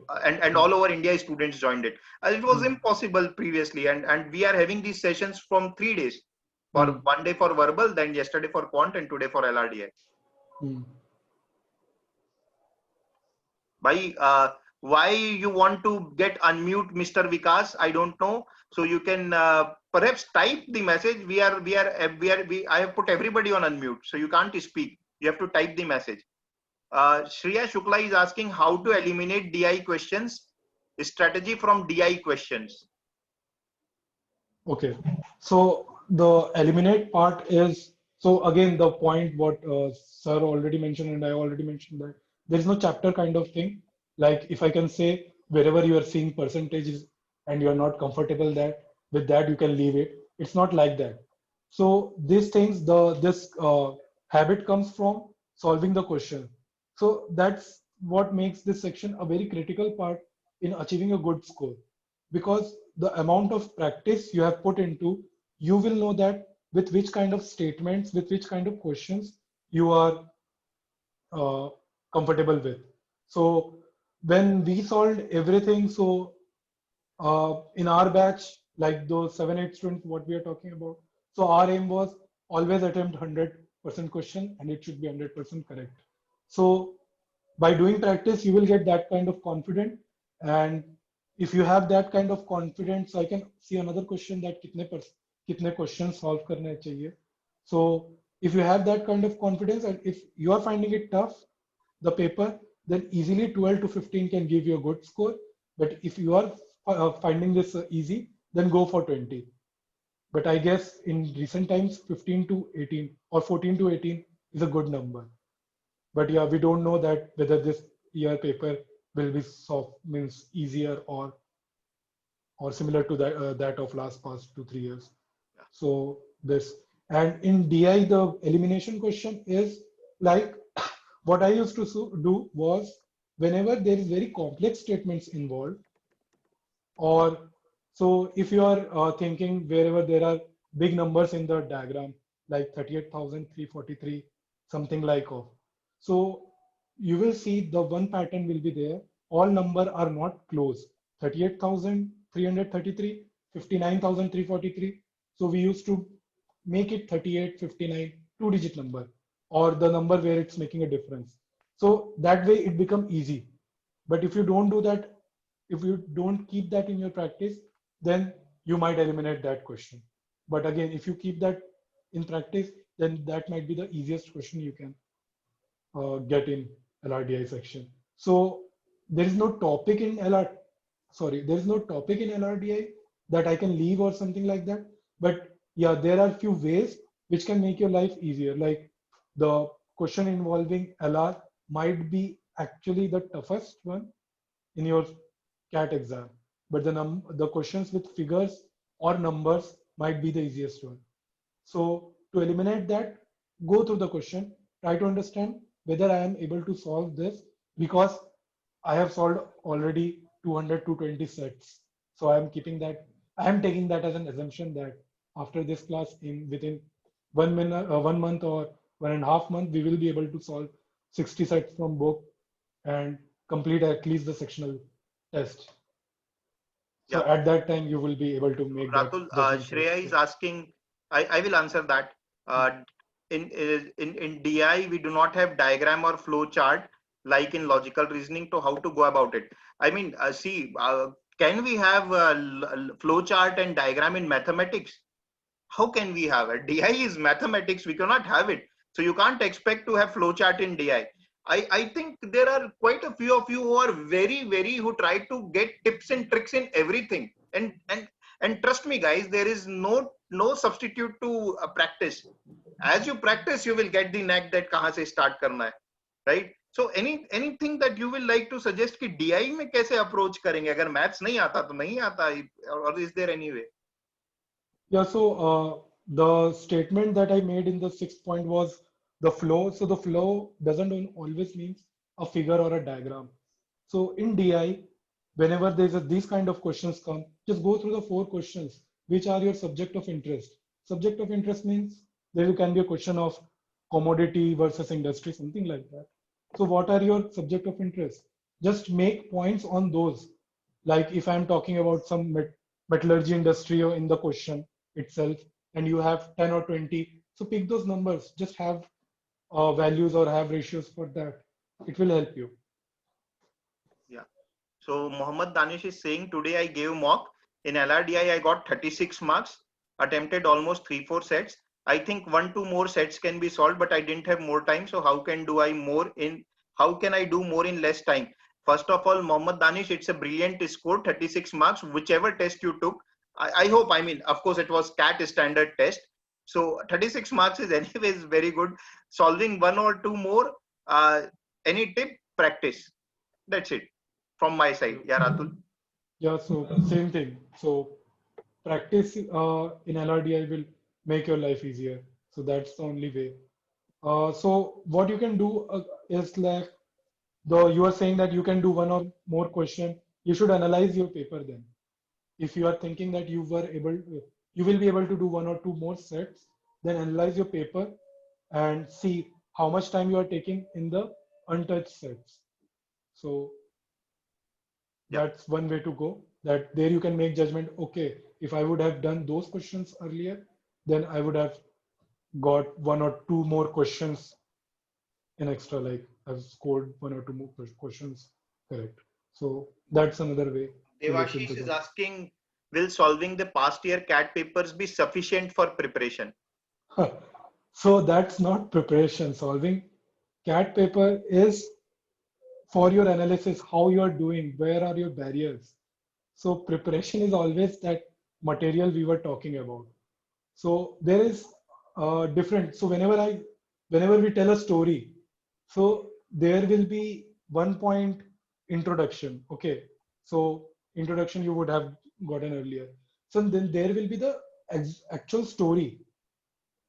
and all over India students joined it. It was Mm. impossible previously, and we are having these sessions from 3 days. For Mm. one day for verbal, then yesterday for quant, and today for LRDI. Mm. Why you want to get unmute Mr. Vikas? I don't know. So you can perhaps type the message. I have put everybody on unmute, so you can't speak. You have to type the message. Shreya Shukla is asking how to eliminate DI questions. Strategy from DI questions. Okay. So the eliminate part is, so again, the point what sir already mentioned and I already mentioned, that there is no chapter kind of thing. Like if I can say wherever you are seeing percentages and you are not comfortable that with that, you can leave it. It's not like that. So these things, this habit comes from solving the question. So that's what makes this section a very critical part in achieving a good score, because the amount of practice you have put into, you will know that with which kind of statements, with which kind of questions you are uh, comfortable with. So when we solved everything, so in our batch, like those 7, 8 students, what we are talking about, so our aim was always attempt 100% question and it should be 100% correct. So by doing practice, you will get that kind of confidence. And if you have that kind of confidence, I can see another question that kitne questions solve karne chahiye. So if you have that kind of confidence and if you are finding it tough, the paper, then easily 12 to 15 can give you a good score. But if you are finding this easy, then go for 20. But I guess in recent times, 15 to 18 or 14 to 18 is a good number. But yeah, we don't know that whether this year paper will be soft, means easier or similar to that of last past 2, 3 years. So this, and in DI the elimination question is like what I used to do was, whenever there is very complex statements involved, or so if you are thinking wherever there are big numbers in the diagram, like 38,343, something like of. So you will see the one pattern will be there. All number are not close. 38,333, 59,343. So we used to make it 38, 59, two-digit number, or the number where it's making a difference. So that way it become easy. But if you don't do that, if you don't keep that in your practice, then you might eliminate that question. But again, if you keep that in practice, then that might be the easiest question you can get in LRDI section. So there is no topic in there is no topic in LRDI that I can leave or something like that. But yeah, there are few ways which can make your life easier. Like the question involving LR might be actually the toughest one in your CAT exam, but the questions with figures or numbers might be the easiest one. So to eliminate that, go through the question, try to understand whether I am able to solve this, because I have solved already 200 to 20 sets. So I am keeping that, I am taking that as an assumption that after this class, in within 1 minute, 1 month or 1.5 months, we will be able to solve 60 sets from book and complete at least the sectional test. So Yeah. at that time, you will be able to make that Ratul, judgment call. Shreya is Yeah. asking, I will answer that. Uh, in DI, we do not have diagram or flow chart like in logical reasoning to how to go about it. I mean, can we have flow chart and diagram in mathematics? How can we have it? DI is mathematics. We cannot have it. So you can't expect to have flowchart in DI. I think there are quite a few of you who are who try to get tips and tricks in everything. And trust me, guys, there is no substitute to practice. As you practice, you will get the knack that kahan se start karna hai, right? So anything that you will like to suggest कि DI में कैसे approach करेंगे? अगर maths नहीं आता तो नहीं आता, or is there any way? Yeah, so the statement that I made in the 6th point was the flow. So the flow doesn't always means a figure or a diagram. So in DI, whenever these kind of questions come, just go through the 4 questions, which are your subject of interest. Subject of interest means there can be a question of commodity versus industry, something like that. So what are your subject of interest? Just make points on those. Like if I'm talking about some metallurgy industry or in the question itself, and you have 10 or 20, so pick those numbers, just have values or have ratios for that. It will help you. Yeah. So Mohammad Danish is saying today I gave mock. In LRDI, I got 36 marks, attempted almost 3-4 sets. I think 1-2 more sets can be solved, but I didn't have more time. So how can I do more in less time? First of all, Mohammad Danish, it's a brilliant score, 36 marks, whichever test you took. I hope, I mean, of course, it was CAT standard test. So 36 marks is anyways very good. Solving 1 or 2 more, any tip, practice. That's it from my side. Yeah, Ratul. Yeah, so same thing. So practice in LRDI will make your life easier. So that's the only way. So what you can do is like though you are saying that you can do one or more question, you should analyze your paper then. If you are thinking that you will be able to do 1 or 2 more sets, then analyze your paper and see how much time you are taking in the untouched sets. So Yeah. that's one way to go. That there you can make judgment. Okay, if I would have done those questions earlier, then I would have got 1 or 2 more questions in extra. Like I've scored 1 or 2 more questions correct. So that's another way to look into Devashish is that. asking, will solving the past year CAT papers be sufficient for preparation? So that's not preparation. Solving CAT paper is for your analysis, how you are doing, where are your barriers. So preparation is always that material we were talking about. So there is different. So whenever we tell a story, so there will be 1 point introduction. Okay. So introduction you would have gotten earlier. So then there will be the actual story.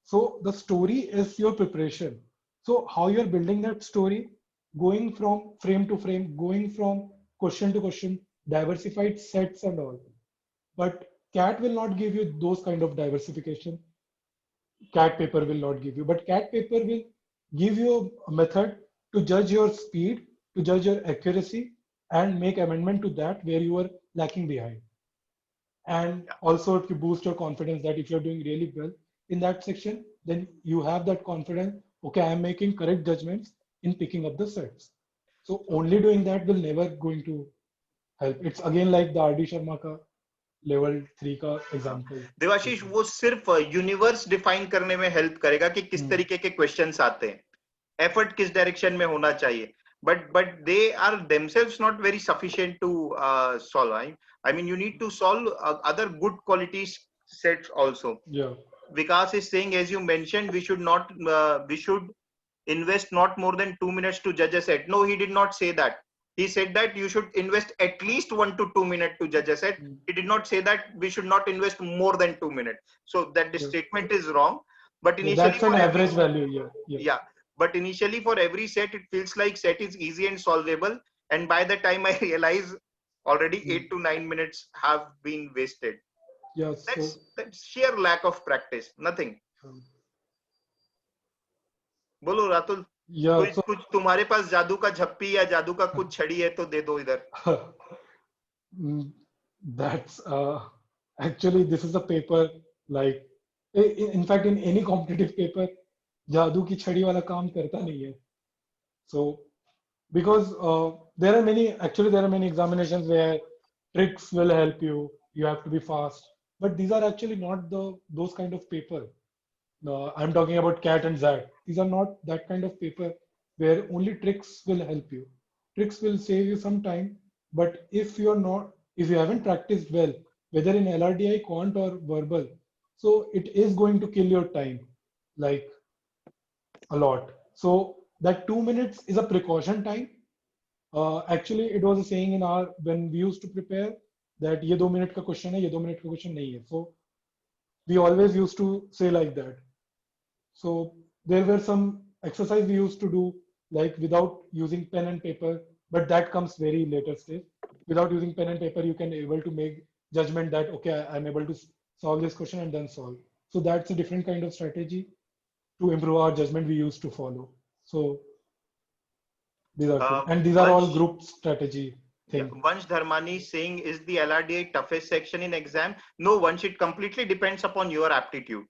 So the story is your preparation. So how you're building that story, going from frame to frame, going from question to question, diversified sets and all. But CAT will not give you those kind of diversification. CAT paper will not give you, but CAT paper will give you a method to judge your speed, to judge your accuracy, and make amendment to that where you are lacking behind. And Yeah. also to boost your confidence that if you're doing really well in that section, then you have that confidence. Okay, I'm making correct judgments in picking up the sets. So So only doing that will never going to help. It's again like the RD Sharma ka level 3 का हाँ, example. Debashish वो सिर्फ universe define करने में help करेगा कि किस Hmm. तरीके के क्वेश्चंस आते हैं, एफर्ट किस डायरेक्शन में होना चाहिए, but they are themselves not very sufficient to solve. I mean you need to solve other good quality sets also. Yeah. Vikas is saying, as you mentioned, we should invest not more than 2 minutes to judge a set. No, he did not say that. He said that you should invest at least 1 to 2 minutes to judge a set. He did not say that we should not invest more than 2 minutes. So that the statement is wrong. But Yeah, initially that's an for average value. yeah, but initially for every set, it feels like set is easy and solvable. And by the time I realize, already 8 to 9 minutes have been wasted. Yeah. So That's sheer lack of practice. Nothing. बोलो Ratul, yeah. So कुछ तुम्हारे पास जादू का झप्पी या जादू का कुछ छड़ी है तो दे दो इधर. that's actually this is a paper like in fact in any competitive paper जादू की छड़ी वाला काम करता नहीं है. So because there are many examinations where tricks will help you. You have to be fast, but these are actually not those kind of paper. I'm talking about CAT and XAT. These are not that kind of paper where only tricks will help you. Tricks will save you some time, but if you haven't practiced well, whether in LRDI, quant or verbal, so it is going to kill your time, like a lot. So that 2 minutes is a precaution time. Actually, it was a saying when we used to prepare that ये 2 minute का question है, ये 2 minute का question नहीं है. So we always used to say like that. So there were some exercise we used to do like without using pen and paper, but that comes very later stage. Without using pen and paper, you can able to make judgment that okay, I'm able to solve this question and then solve. So that's a different kind of strategy to improve our judgment we used to follow. So these are and these are all group strategy thing. Vansh Dharmani is saying, is the LRDI toughest section in exam? No, Vansh, it completely depends upon your aptitude.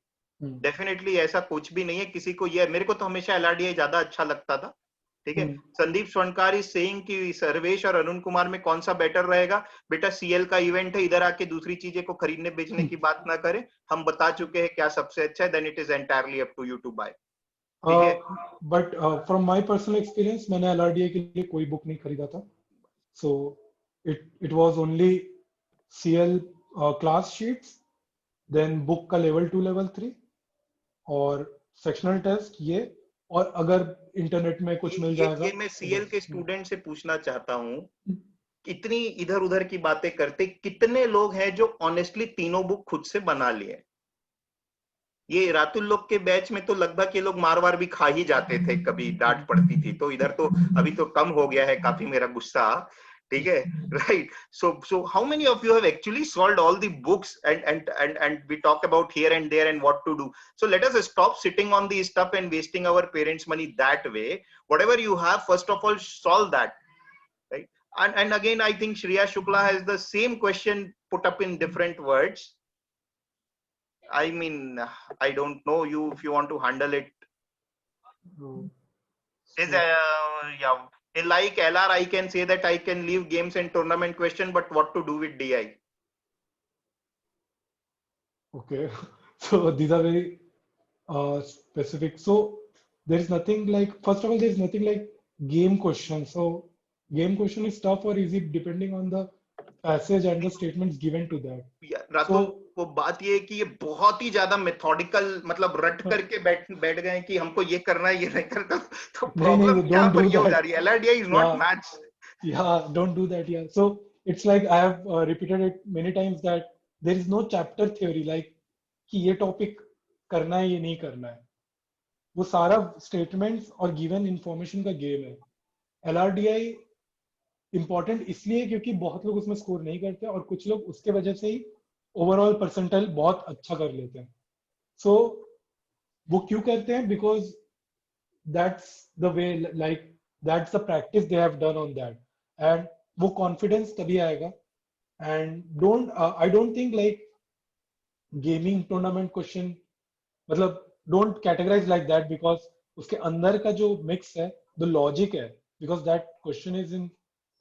Definitely ऐसा कुछ भी नहीं है. किसी को ये मेरे को तो हमेशा LRDI ज्यादा अच्छा लगता था. ठीक है. संदीप स्वर्णकार इज सेइंग कि सर्वेश और अरुण कुमार में कौन सा बेटर रहेगा. बेटा सीएल का इवेंट है, इधर आके दूसरी चीजें को खरीदने बेचने की बात ना करें. हम बता चुके हैं क्या सबसे अच्छा है. Then it is entirely up to you to buy. But from my personal experience मैंने LRDI के लिए कोई बुक नहीं खरीदा था. So it was only CL class sheets, then book का level 2 level 3 और sectional test ये. और अगर इंटरनेट में कुछ मिल जाएगा ये मैं सीएल के स्टूडेंट से पूछना चाहता हूँ, इतनी इधर उधर की बातें करते कितने लोग हैं जो ऑनेस्टली तीनों बुक खुद से बना लिए. ये रातुल लोग के बैच में तो लगभग ये लोग मार वार भी खा ही जाते थे, कभी डांट पड़ती थी. तो इधर तो अभी तो कम हो गया है काफी मेरा गुस्सा. ठीक है, right? So how many of you have actually solved all the books and we talk about here and there and what to do. So let us stop sitting on the stuff and wasting our parents' money that way. Whatever you have, first of all, solve that, right? And again, I think Shreya Shukla has the same question put up in different words. I mean, I don't know you if you want to handle it. Is yeah. Like LR, I can say that I can leave games and tournament question, but what to do with DI? Okay, so these are very specific. So there is nothing like, first of all, there is nothing like game question. So game question is tough or easy depending on the passage and the statements given to that. Yeah, Ratul, वो बात ये है कि ये बहुत ही ज्यादा methodical, मतलब रट करके बैठ गए कि हमको ये करना है, ये नहीं करना. तो प्रॉब्लम यहाँ पर ये हो जा रही है. LRDI is not match. Yeah, don't do that. Yeah, so it's like I have repeated it many times that there is no chapter theory like कि ये टॉपिक करना है ये नहीं करना है. वो सारा स्टेटमेंट्स और गिवन इंफॉर्मेशन का गेम है. LRDI इंपॉर्टेंट इसलिए क्योंकि बहुत लोग उसमें स्कोर नहीं करते और कुछ लोग उसके वजह से ही ओवरऑल परसेंटाइल बहुत अच्छा कर लेते हैं. सो वो क्यों करते हैं? Because that's the way, like that's the practice they have done on that, and वो कॉन्फिडेंस तभी आएगा. And I don't think like gaming tournament question, मतलब don't categorise like that because उसके अंदर का जो मिक्स है, द लॉजिक है, because that question is in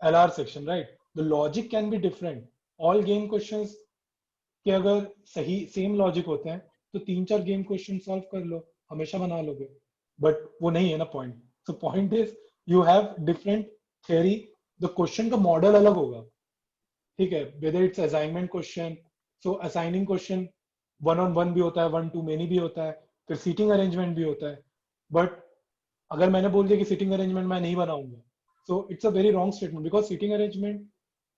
LR section, right? The logic can be different. All game questions के अगर सही सेम लॉजिक होते हैं तो 3-4 गेम क्वेश्चन सॉल्व कर लो, हमेशा बना लोगे. बट वो नहीं है ना point. So point is you have different theory, the question का मॉडल अलग होगा. ठीक है, whether it's assignment question, so assigning question 1-on-1 भी होता है, 1-to-many भी होता है, फिर सीटिंग अरेंजमेंट भी होता है. बट अगर मैंने बोल दिया कि सीटिंग अरेंजमेंट मैं नहीं बनाऊंगा, so it's a very wrong statement, because seating arrangement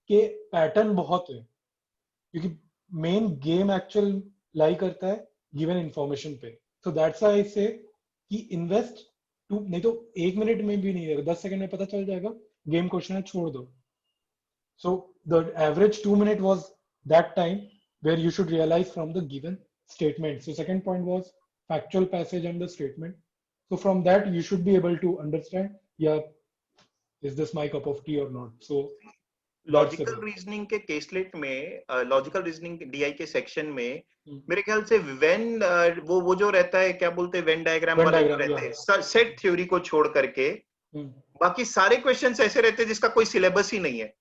के पैटर्न बहुत है, क्योंकि मेन गेम एक्चुअल लाई करता है गिवन इंफॉर्मेशन पे. सो दैट्स आई से कि इन्वेस्ट टू, नहीं तो 1 मिनट में भी नहीं है, 10 सेकंड में पता चल जाएगा, गेम क्वेश्चन है, छोड़ दो. So the average 2 minute was that time where you should realize from the given statement. So second point was factual passage and the statement. So from that you should be able to understand, yeah, is this my cup of tea or not? So that's the logical thing. Reasoning के caselet में, logical reasoning DI के section में Hmm. मेरे ख्याल से when वो जो रहता है, क्या बोलते हैं, वेन डायग्राम Venn वाले जो diagram, रहते yeah. हैं, सेट थ्योरी को छोड़ करके Hmm. बाकी सारे क्वेश्चंस ऐसे रहते हैं जिसका कोई सिलेबस ही नहीं है.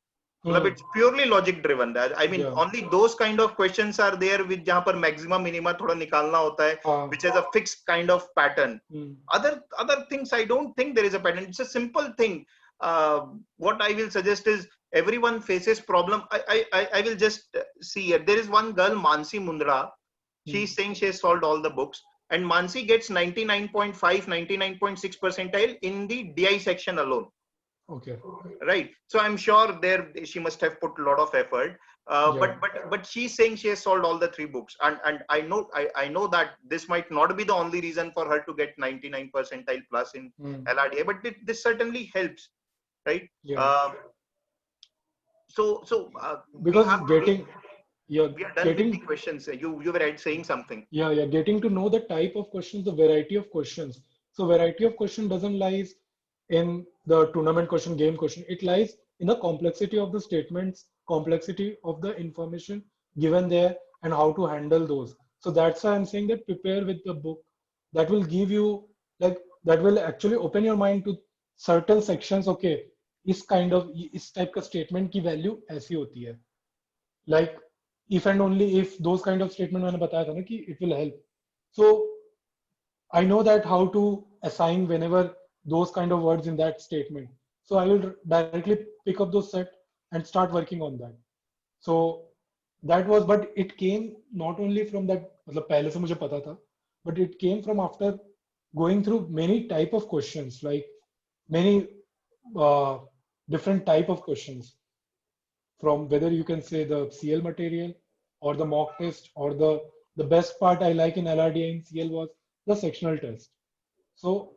मतलब Hmm. It's purely logic driven. I mean Yeah. Only those kind of questions are there with जहां पर मैक्सिमम मिनिमा थोड़ा निकालना होता है, Ah. which has a fixed kind of pattern. Hmm. Other things, I don't think there is a pattern. It's a simple thing. What I will suggest is everyone faces problem. I will just see here. There is one girl, Mansi Mundra. She is saying she has solved all the books, and Mansi gets 99.5, 99.6 percentile in the DI section alone. Okay. Right. So I'm sure there she must have put a lot of effort. Yeah. But she's saying she has solved all the 3 books, and I know that this might not be the only reason for her to get 99 percentile plus in Hmm. LRDI, but this certainly helps, right? Yeah. We Because have yeah, we are done with the getting questions. You were saying something. Yeah, getting to know the type of questions, the variety of questions. So variety of question doesn't lies in the tournament question, game question. It lies in the complexity of the statements, complexity of the information given there, and how to handle those. So that's why I'm saying that prepare with the book. That will give you, like, that will actually open your mind to certain sections. Okay, इस type का statement की value ऐसी होती है. Like if and only if those kind of statement मैंने बताया था ना कि it will help. So I know that how to assign whenever those kind of words in that statement. So I will directly pick up those set and start working on that. So that was, but it came not only from that, मतलब पहले से मुझे पता था, but it came from after going through many type of questions, like many different type of questions, from whether you can say the CL material or the mock test, or the best part I like in LRDI and CL was the sectional test. So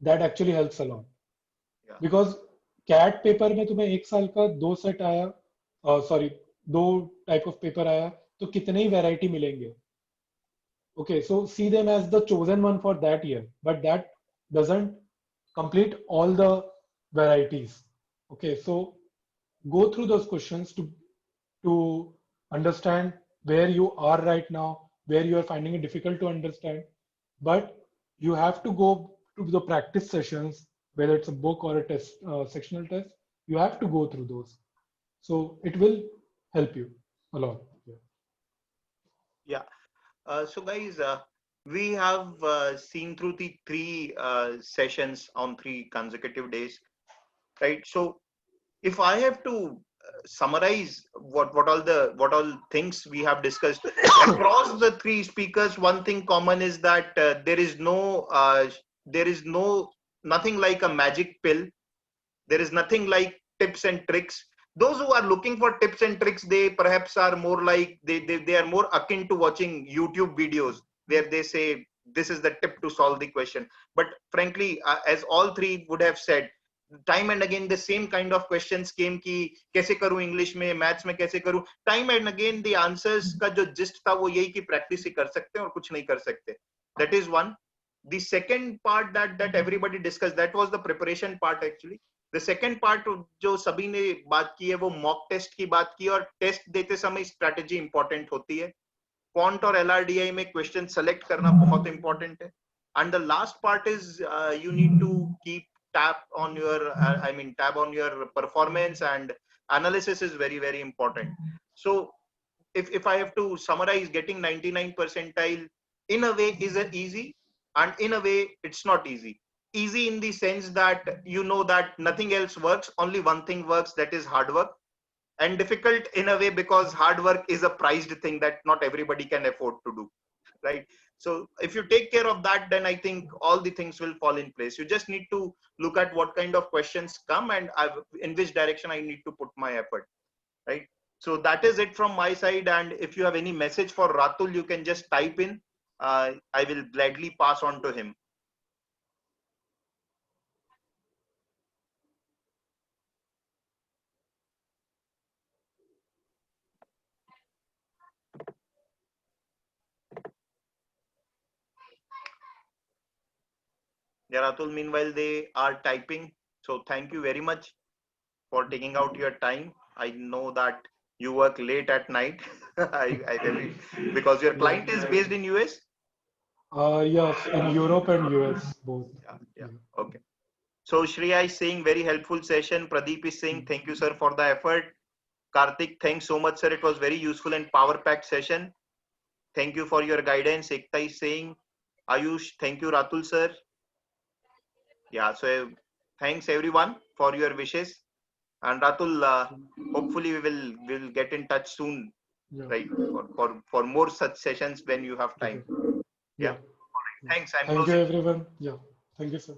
that actually helps a lot. Yeah. Because CAT paper में तुम्हें 1 साल का 2 set आया, sorry 2 type of paper आया, तो कितने ही variety मिलेंगे. Okay, so see them as the chosen one for that year, but that doesn't complete all the varieties. Okay, so go through those questions to understand where you are right now, where you are finding it difficult to understand. But you have to go to the practice sessions, whether it's a book or a test, sectional test. You have to go through those, so it will help you a lot. Yeah. So guys, we have seen through the 3 sessions on 3 consecutive days, right? So if I have to summarize what all things we have discussed across the 3 speakers, one thing common is that there is nothing like a magic pill. There is nothing like tips and tricks. Those who are looking for tips and tricks, they perhaps are more like they are more akin to watching YouTube videos where they say this is the tip to solve the question. But frankly, as all 3 would have said, time and again the same kind of questions came कि कैसे करूं English में, maths में कैसे करूं. Time and again the answers का जो gist था वो यही कि प्रैक्टिस ही कर सकते हैं और कुछ नहीं कर सकते. That is one. The second part that everybody discussed, that was the preparation part actually. The second part जो सभी ने बात की है वो मॉक टेस्ट की बात की, और टेस्ट देते समय स्ट्रैटेजी इंपॉर्टेंट होती है. क्वांट और एलआरडीआई में क्वेश्चन सेलेक्ट करना बहुत इंपॉर्टेंट है. And the last part is you need to keep tab on your tab on your performance, and analysis is very important. So if I have to summarize, getting 99 percentile in a way is easy, and in a way it's not easy. Easy in the sense that you know that nothing else works, only one thing works, that is hard work. and difficult in a way because hard work is a prized thing that not everybody can afford to do, right? So if you take care of that, then I think all the things will fall in place. You just need to look at what kind of questions come and in which direction I need to put my effort, right? So that is it from my side. And if you have any message for Ratul, you can just type in. I will gladly pass on to him. Yeah, Ratul, meanwhile, they are typing. So thank you very much for taking out your time. I know that you work late at night. I really, because your client is based in US. Yes, in Europe and US both. Yeah, yeah. Yeah. Okay. So Shreya is saying very helpful session. Pradeep is saying thank you, sir, for the effort. Karthik, thanks so much, sir. It was very useful and power-packed session. Thank you for your guidance. Ekta is saying, Ayush, thank you, Ratul, sir. Yeah, so thanks everyone for your wishes. And Ratul, hopefully we will get in touch soon, Yeah. right? For more such sessions when you have time. Okay. Yeah. Yeah. Yeah. Thanks. I'm Thank you, closing. everyone. Yeah. Thank you, sir.